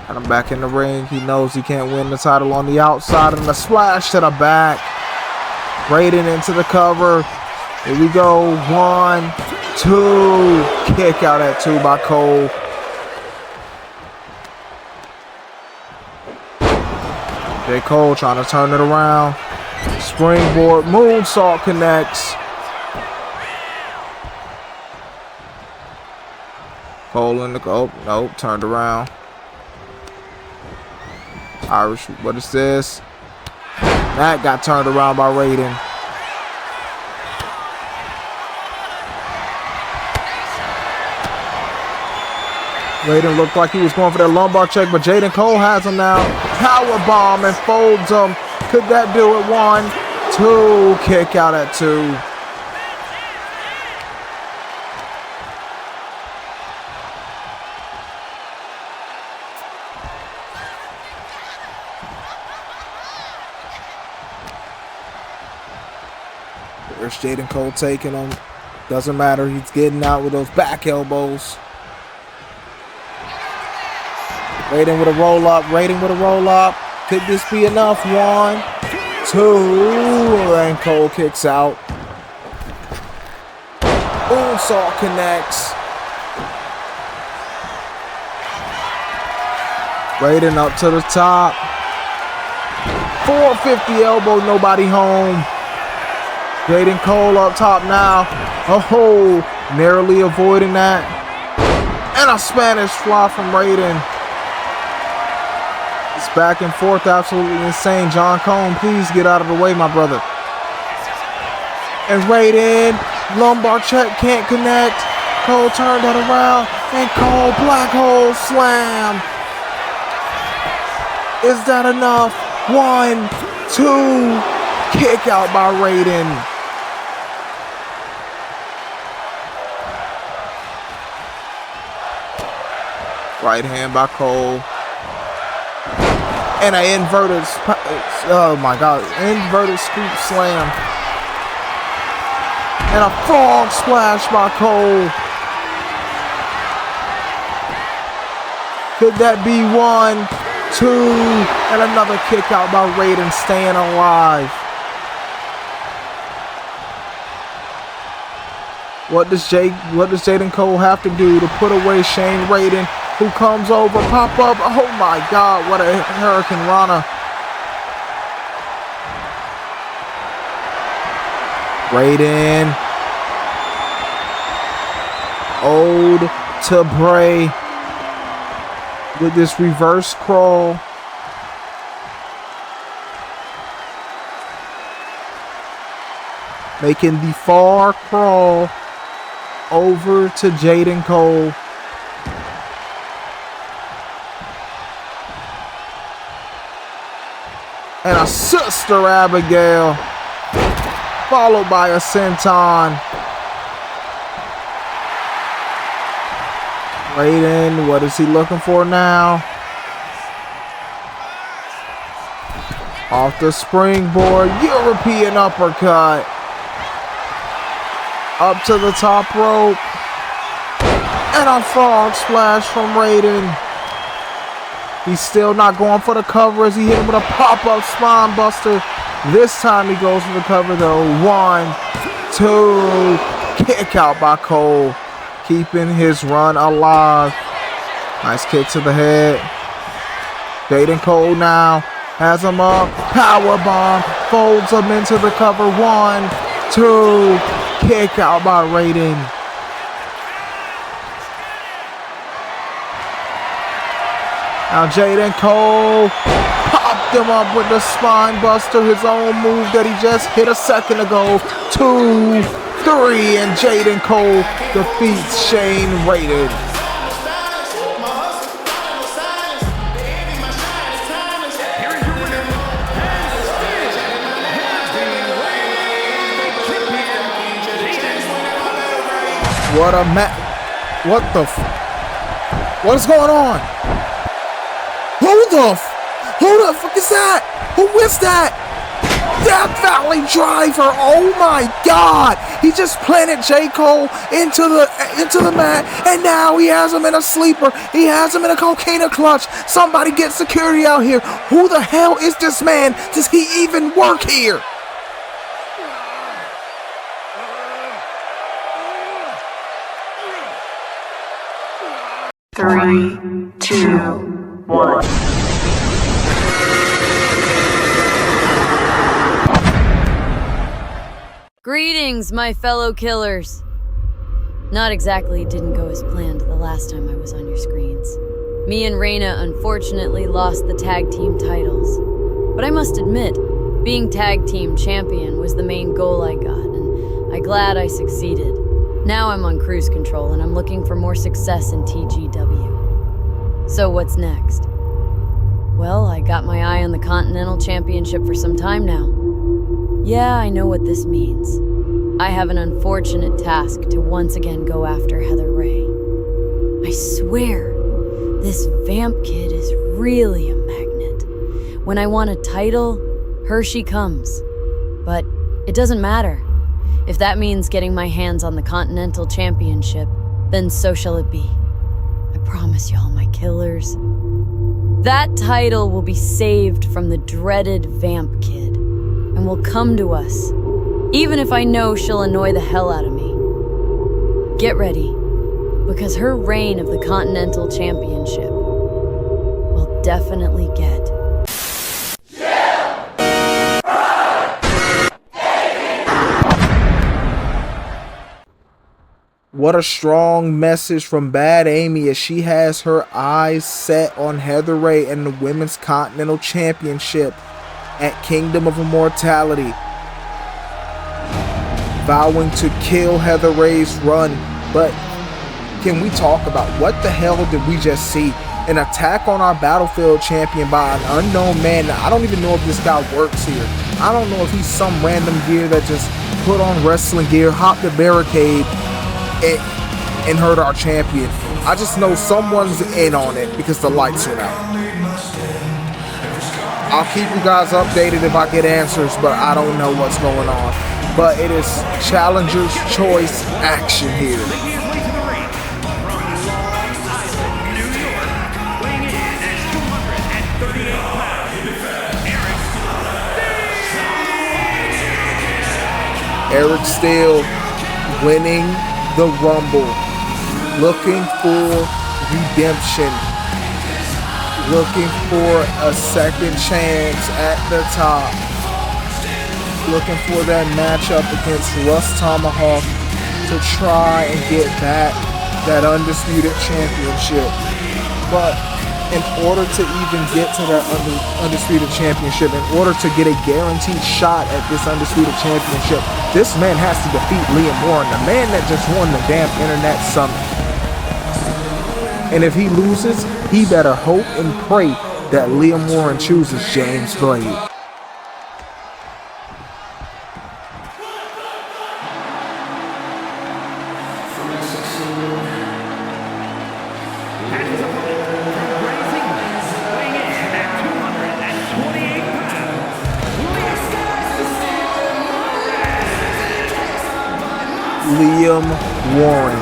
Got him back in the ring. He knows he can't win the title on the outside. And the splash to the back. Raiden into the cover. Here we go. 1, 2. Kick out at 2 by Cole. J. Cole trying to turn it around. Springboard moonsault connects. Cole in the go. Oh, nope, turned around. Irish, what is this? That got turned around by Raiden. Raiden looked like he was going for that lumbar check, but Jaden Cole has him now. Power bomb and folds him. Could that do it? 1, 2. Kick out at 2. There's Jaden Cole taking him. Doesn't matter. He's getting out with those back elbows. Raiden with a roll up. Raiden with a roll up. Could this be enough? 1, 2. And Cole kicks out. Moonsault connects. Raiden up to the top. 450 elbow. Nobody home. Jaden Cole up top now. Oh, narrowly avoiding that. And a Spanish fly from Raiden. It's back and forth, absolutely insane. John Cone, please get out of the way, my brother. And Raiden, lumbar check, can't connect. Cole turned that around, and Cole black hole slam. Is that enough? 1, 2, kick out by Raiden. Right hand by Cole. And an inverted, oh my God, inverted scoop slam. And a frog splash by Cole. Could that be 1, 2, and another kick out by Raiden, staying alive. What does Jaden Cole have to do to put away Shane Raiden, who comes over, pop up? Oh my God, what a Hurricane Rana. Raiden. Ode to Bray with this reverse crawl. Making the far crawl over to Jaden Cole. And a Sister Abigail, followed by a senton. Raiden, what is he looking for now? Off the springboard, European uppercut. Up to the top rope. And a frog splash from Raiden. He's still not going for the cover as he hit him with a pop-up spine buster. This time he goes for the cover though. 1, 2, kick out by Cole. Keeping his run alive. Nice kick to the head. Jaden Cole now has him up. Power bomb. folds him into the cover. 1, 2, kick out by Raiden. Now Jaden Cole popped him up with the spine buster, his own move that he just hit a second ago. 2, 3, and Jaden Cole defeats Shane Raiden. What a what is going on? Who the fuck is that? Who is that? Death Valley Driver. Oh my God. He just planted J. Cole into the mat, and now he has him in a sleeper. He has him in a cocaine clutch. Somebody get security out here. Who the hell is this man? Does he even work here? Three, two, one. Greetings, my fellow killers. Not exactly didn't go as planned the last time I was on your screens. Me and Reina unfortunately lost the tag team titles. But I must admit, being tag team champion was the main goal I got, and I'm glad I succeeded. Now I'm on cruise control and I'm looking for more success in TGW. So what's next? Well, I got my eye on the Continental Championship for some time now. Yeah, I know what this means. I have an unfortunate task to once again go after Heather Ray. I swear, this vamp kid is really a magnet. When I want a title, her she comes. But it doesn't matter. If that means getting my hands on the Continental Championship, then so shall it be. I promise y'all, my killers. That title will be saved from the dreaded vamp kid, and will come to us, even if I know she'll annoy the hell out of me. Get ready, because her reign of the Continental Championship will definitely get What a strong message from Bad Amy as she has her eyes set on Heather Ray and the Women's Continental Championship at Kingdom of Immortality, vowing to kill Heather Ray's run. But can we talk about what the hell did we just see? An attack on our Battlefield champion by an unknown man. Now, I don't even know if this guy works here. I don't know if he's some random gear that just put on wrestling gear, hopped the barricade, and hurt our champion. I just know someone's in on it because the lights went out. I'll keep you guys updated if I get answers, but I don't know what's going on. But it is Challenger's Choice action here. Eric Steele winning the Rumble, looking for redemption, looking for a second chance at the top, looking for that matchup against Russ Tomahawk to try and get back that undisputed championship. But in order to even get to that undisputed championship, in order to get a guaranteed shot at this undisputed championship, this man has to defeat Liam Warren, the man that just won the damn Internet Summit. And if he loses, he better hope and pray that Liam Warren chooses James Blade. Liam Warren.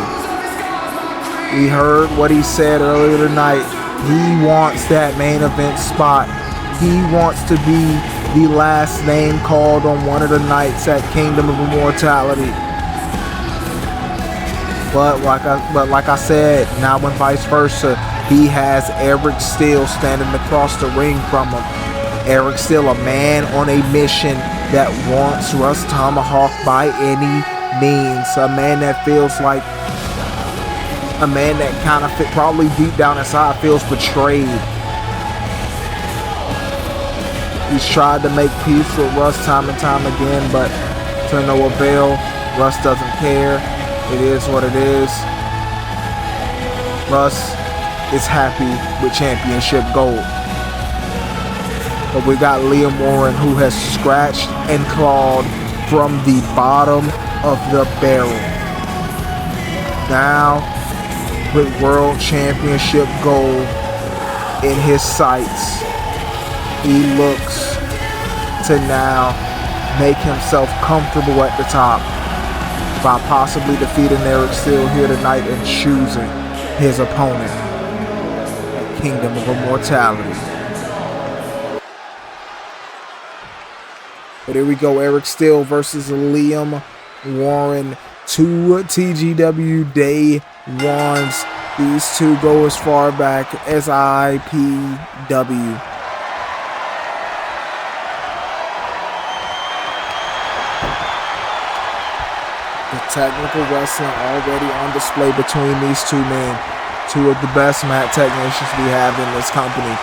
We heard what he said earlier tonight. He wants that main event spot. He wants to be the last name called on one of the nights at Kingdom of Immortality. But like I said, now and vice versa, he has Eric Steele standing across the ring from him. Eric Steele, a man on a mission, that wants Russ Tomahawk by any means. A man that feels like a man that kind of probably deep down inside feels betrayed. He's tried to make peace with Russ time and time again, but to no avail. Russ doesn't care. It is what it is. Russ is happy with championship gold. But we got Liam Warren, who has scratched and clawed from the bottom of the barrel. Now, with world championship gold in his sights, he looks to now make himself comfortable at the top by possibly defeating Eric Steele here tonight and choosing his opponent at Kingdom of Immortality. But here we go, Eric Steele versus Liam Warren. 2 TGW day ones. These two go as far back as IPW. The technical wrestling already on display between these two men. Two of the best mat technicians we have in this company.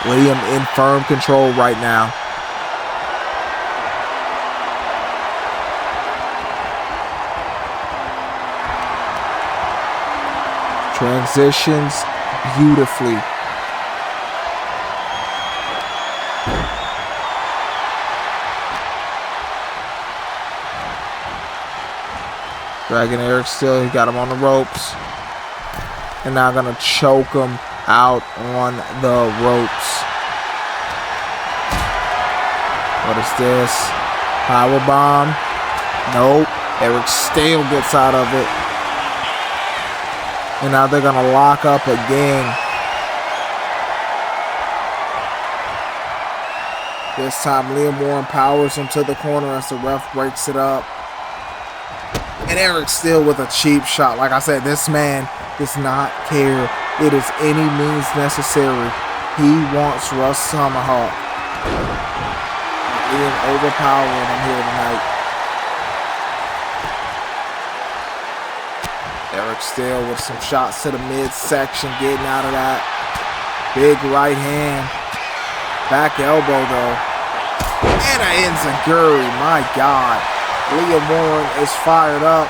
Liam in firm control right now. Transitions beautifully. Dragging Eric Steele, he got him on the ropes. And now gonna choke him out on the ropes. What is this? Power bomb? Nope. Eric Steele gets out of it. And now they're gonna lock up again. This time Liam Warren powers him to the corner as the ref breaks it up. And Eric Steele with a cheap shot. Like I said, this man does not care. It is any means necessary. He wants Russ Tomahawk. Being overpowering him here tonight. Eric Steele with some shots to the midsection, getting out of that. Big right hand. Back elbow though. And an enziguri, my God. Liam Warren is fired up.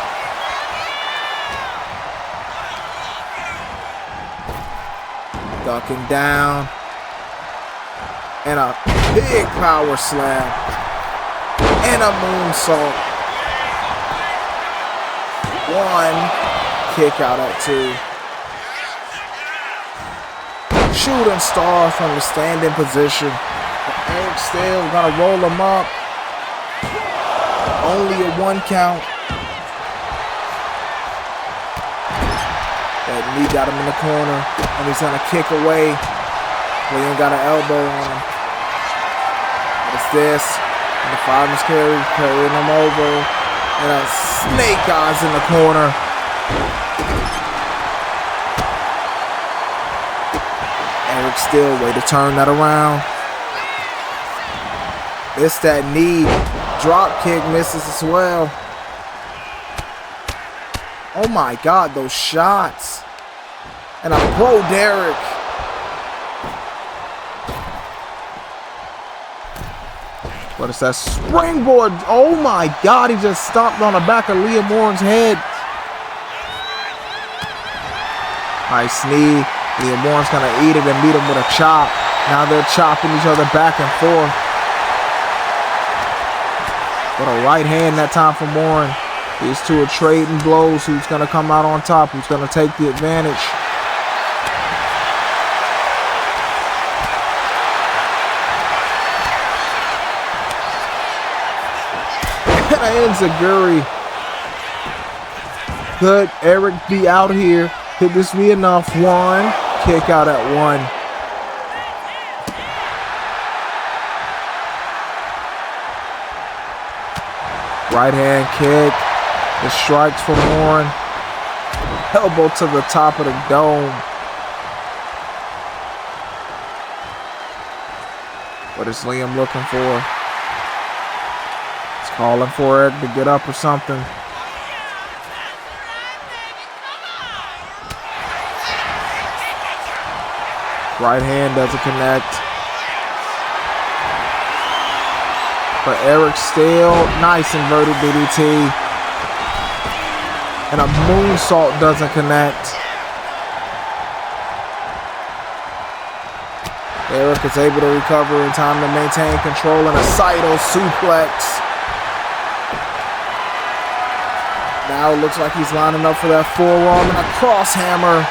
Ducking down. And a big power slam. And a moonsault. One. Kick out at 2. Shooting star from the standing position. Eric Steele gonna roll him up. Only a 1 count. That knee got him in the corner, and he's gonna kick away. William got an elbow on him. What is this? And the fireman's carrying him over, and a snake eyes in the corner. Eric Steele, way to turn that around. It's that knee. Drop kick misses as well. Oh my God, those shots. And a pro Derek. What is that? Springboard. Oh my God, he just stomped on the back of Liam Warren's head. Nice knee. Liam Warren's gonna eat it and meet him with a chop. Now they're chopping each other back and forth. What a right hand that time from Warren. These two are trading blows. Who's going to come out on top? Who's going to take the advantage? And enziguri. Could Eric be out here? Could this be enough? 1. Kick out at 1. Right hand kick. The strikes from Warren. Elbow to the top of the dome. What is Liam looking for? He's calling for Eric to get up or something. Right hand doesn't connect. But Eric still nice inverted DDT. And a moonsault doesn't connect. Eric is able to recover in time to maintain control and a Saito suplex. Now it looks like he's lining up for that forearm and a cross hammer.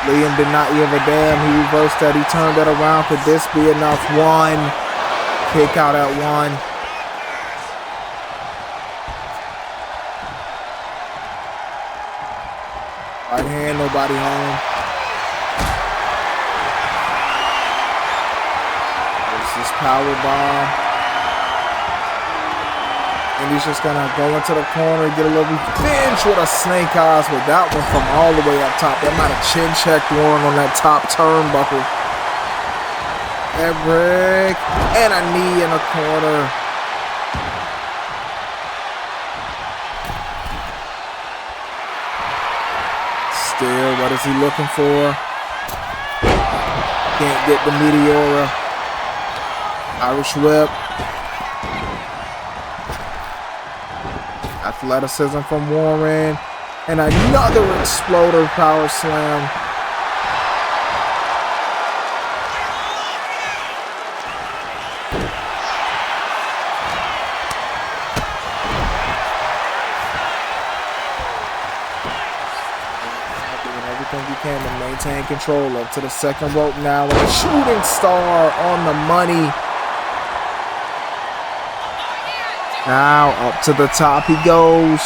Liam did not give a damn. He reversed that. He turned that around. Could this be enough? One. Kick out at one. Right hand, nobody home. There's this power bomb. And he's just gonna go into the corner, get a little revenge with a snake eyes, but that one from all the way up top. That might have chin checked Warren on that top turnbuckle. Eric, and a knee in the corner. Still, what is he looking for? Can't get the Meteora. Irish whip. Athleticism from Warren. And another exploder power slam. Doing everything you can to maintain control. Up to the second rope now. And a shooting star on the money. Now up to the top he goes.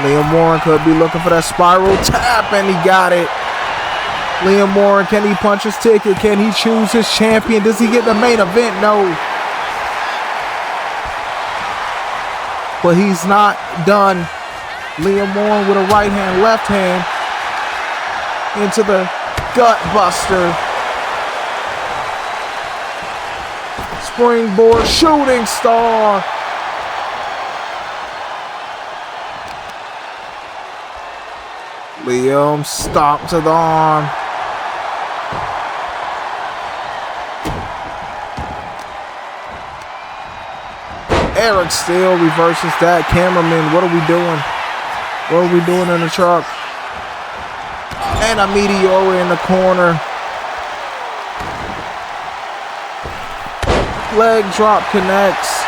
Liam Warren could be looking for that spiral tap, and he got it. Liam Warren, can he punch his ticket? Can he choose his champion? Does he get the main event? No. But he's not done. Liam Warren with a right hand, left hand into the gut buster. Springboard shooting star. Liam stomp to the arm. Eric still reverses that. Cameraman, what are we doing? What are we doing in the truck? And a Meteora in the corner. Leg drop connects.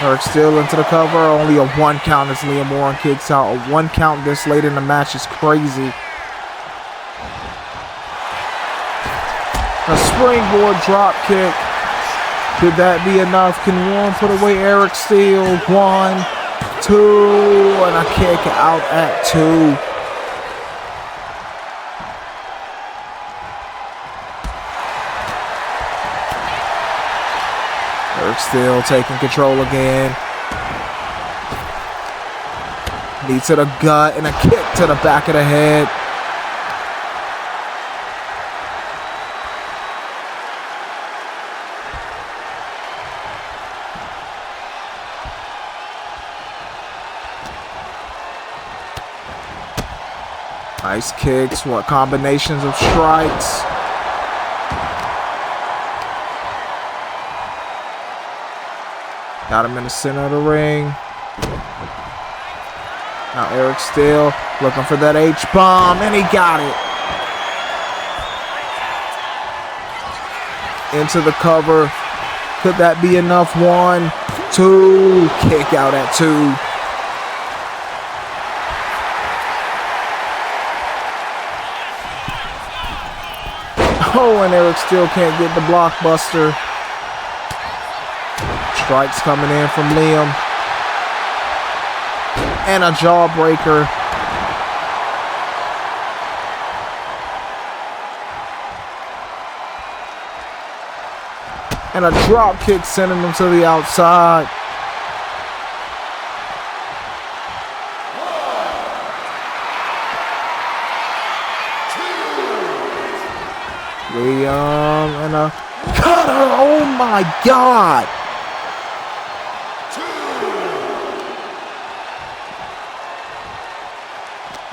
Eric still into the cover. Only a one count as Liam Warren kicks out. A one count this late in the match is crazy. A springboard drop kick. Could that be enough? Can Warren put away Eric Steele? 1, 2, and a kick out at 2. Eric Steele taking control again. Knee to the gut and a kick to the back of the head. Nice kicks. What combinations of strikes. Got him in the center of the ring. Now Eric Steele looking for that H-bomb, and he got it. Into the cover. Could that be enough? 1, 2. Kick out at 2. Oh, and Eric Steele can't get the blockbuster. Strikes coming in from Liam. And a jawbreaker. And a drop kick sending him to the outside. Liam and a cutter. Oh my God.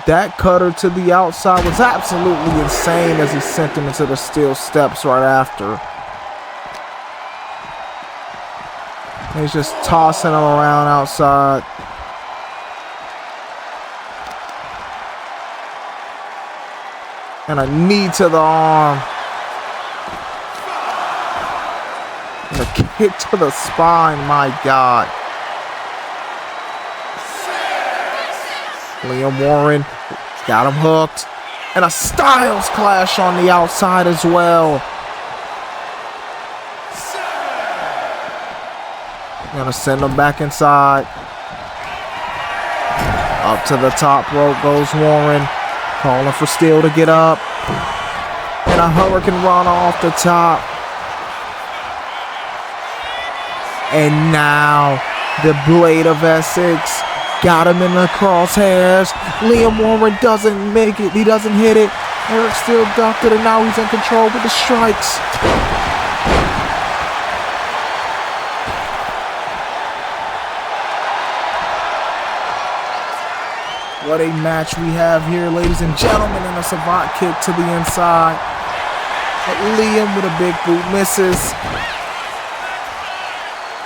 That cutter to the outside was absolutely insane as he sent him into the steel steps right after. And he's just tossing him around outside. And a knee to the arm. And a kick to the spine, my God. Liam Warren got him hooked. And a Styles clash on the outside as well. Gonna send him back inside. Up to the top rope goes Warren. Calling for Steel to get up. And a hurricane run off the top. And now the Blade of Essex got him in the crosshairs. Liam Warren doesn't make it. He doesn't hit it. Eric Steel ducked it, and now he's in control with the strikes. What a match we have here, ladies and gentlemen, and a savant kick to the inside. But Liam with a big boot misses.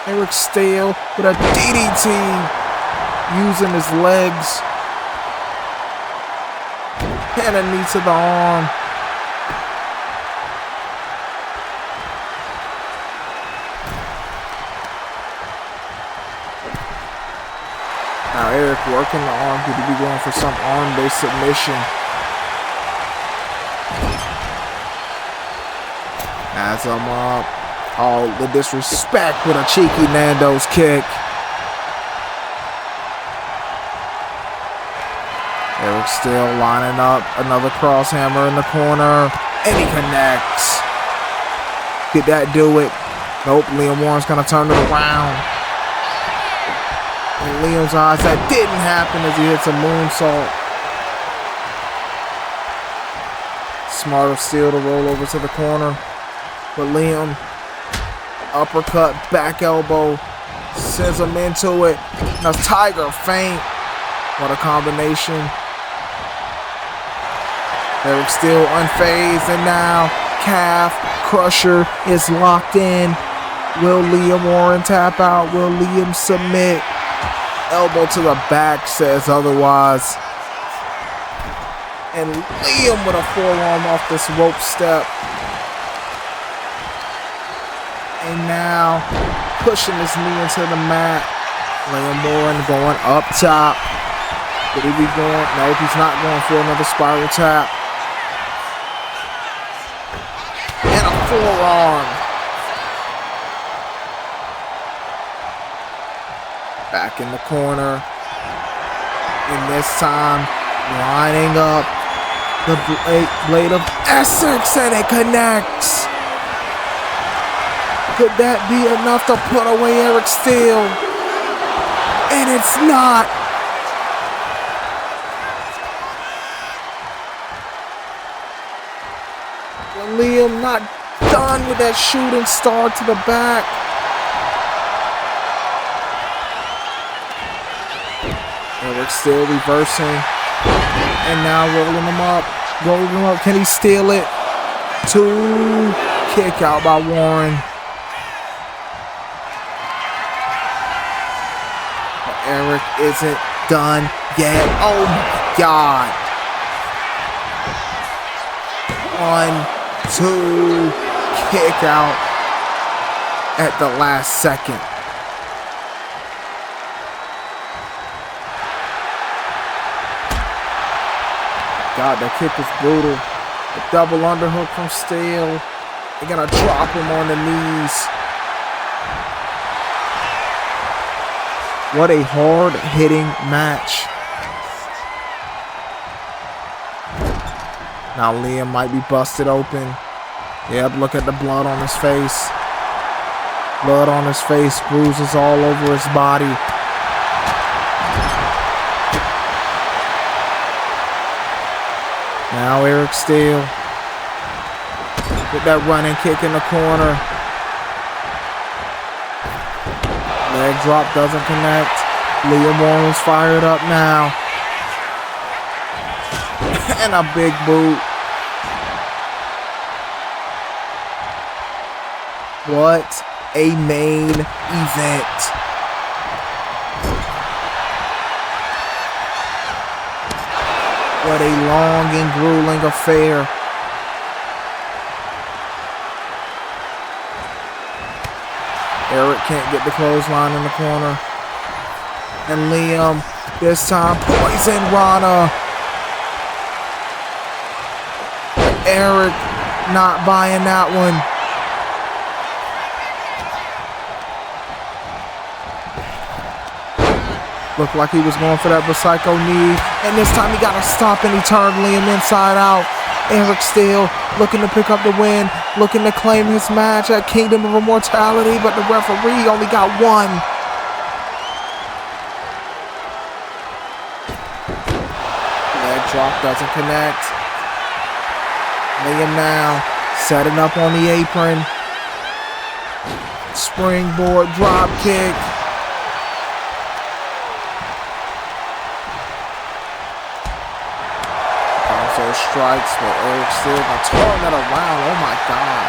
Eric Steel with a DDT using his legs. And a knee to the arm. Now Eric working the arm. Could he be going for some arm-based submission? Has him up. Oh, the disrespect with a cheeky Nando's kick. Eric still lining up. Another cross hammer in the corner. And he connects. Did that do it? Nope, Liam Warren's going to turn it around. In Liam's eyes, that didn't happen as he hits a moonsault. Smart of Steel to roll over to the corner. But Liam, uppercut, back elbow, sends him into it. Now Tiger feint. What a combination. Eric Steel unfazed, and now calf crusher is locked in. Will Liam Warren tap out? Will Liam submit? Elbow to the back says otherwise. And Liam with a forearm off this rope step. And now pushing his knee into the mat. Liam Warren going up top. Could he be going? Nope, he's not going for another spiral tap. And a forearm. Back in the corner. And this time, lining up the Blade of Essex, and it connects. Could that be enough to put away Eric Steel? And it's not. Liam not done with that shooting star to the back. Eric Steel reversing. And now rolling him up. Rolling him up. Can he steal it? Two. Kick out by Warren. But Eric isn't done yet. Oh my God. 1, 2. Kick out at the last second. God, that kick was brutal. The double underhook from Steel. They're gonna drop him on the knees. What a hard-hitting match. Now Liam might be busted open. Yep, look at the blood on his face. Blood on his face, bruises all over his body. Now Eric Steel with that running kick in the corner. Leg drop doesn't connect. Liam Warren's fired up now. And a big boot. What a main event. What a long and grueling affair. Eric can't get the clothesline in the corner. And Liam, this time, poison Rana. Eric not buying that one. Looked like he was going for that Psycho knee. And this time he got a stop and he turned Liam inside out. Eric still looking to pick up the win, looking to claim his match at Kingdom of Immortality, but the referee only got one. Leg drop doesn't connect. Liam now setting up on the apron. Springboard drop kick. Strikes, but Eric still gonna turn that around. Oh my God.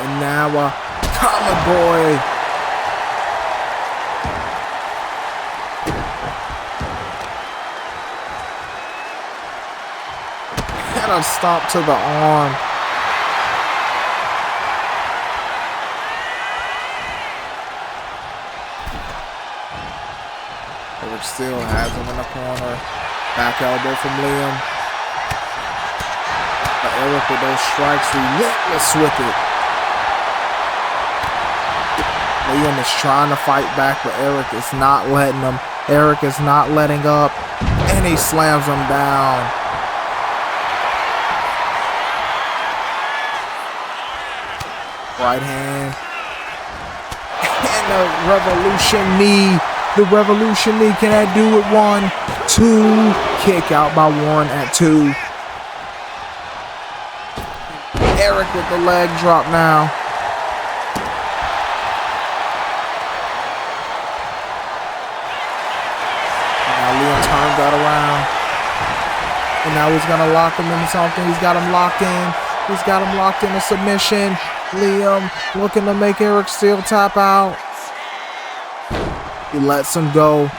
And now Comic Boy. And a stomp to the arm. Eric still has him in the corner. Back elbow from Liam. But Eric with those strikes, relentless with it. Liam is trying to fight back, but Eric is not letting him. Eric is not letting up. And he slams him down. Right hand. And the Revolution knee. The Revolution knee, can I do it? 1, 2. Kick out by Warren at 2. Eric with the leg drop now. Now Liam turns that around. And now he's going to lock him into something. He's got him locked in. He's got him locked in a submission. Liam looking to make Eric still tap out. He lets him go.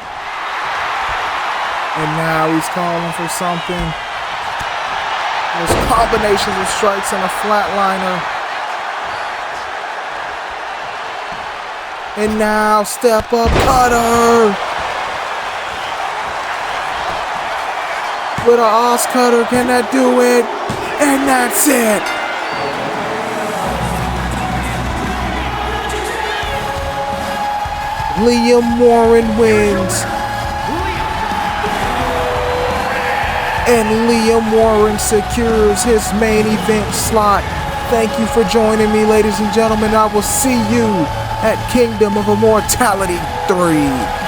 And now he's calling for something. There's combinations of strikes and a flatliner. And now step up cutter. With an Oz cutter, can that do it? And that's it. Liam Warren wins. And Liam Warren secures his main event slot. Thank you for joining me, ladies and gentlemen. I will see you at Kingdom of Immortality 3.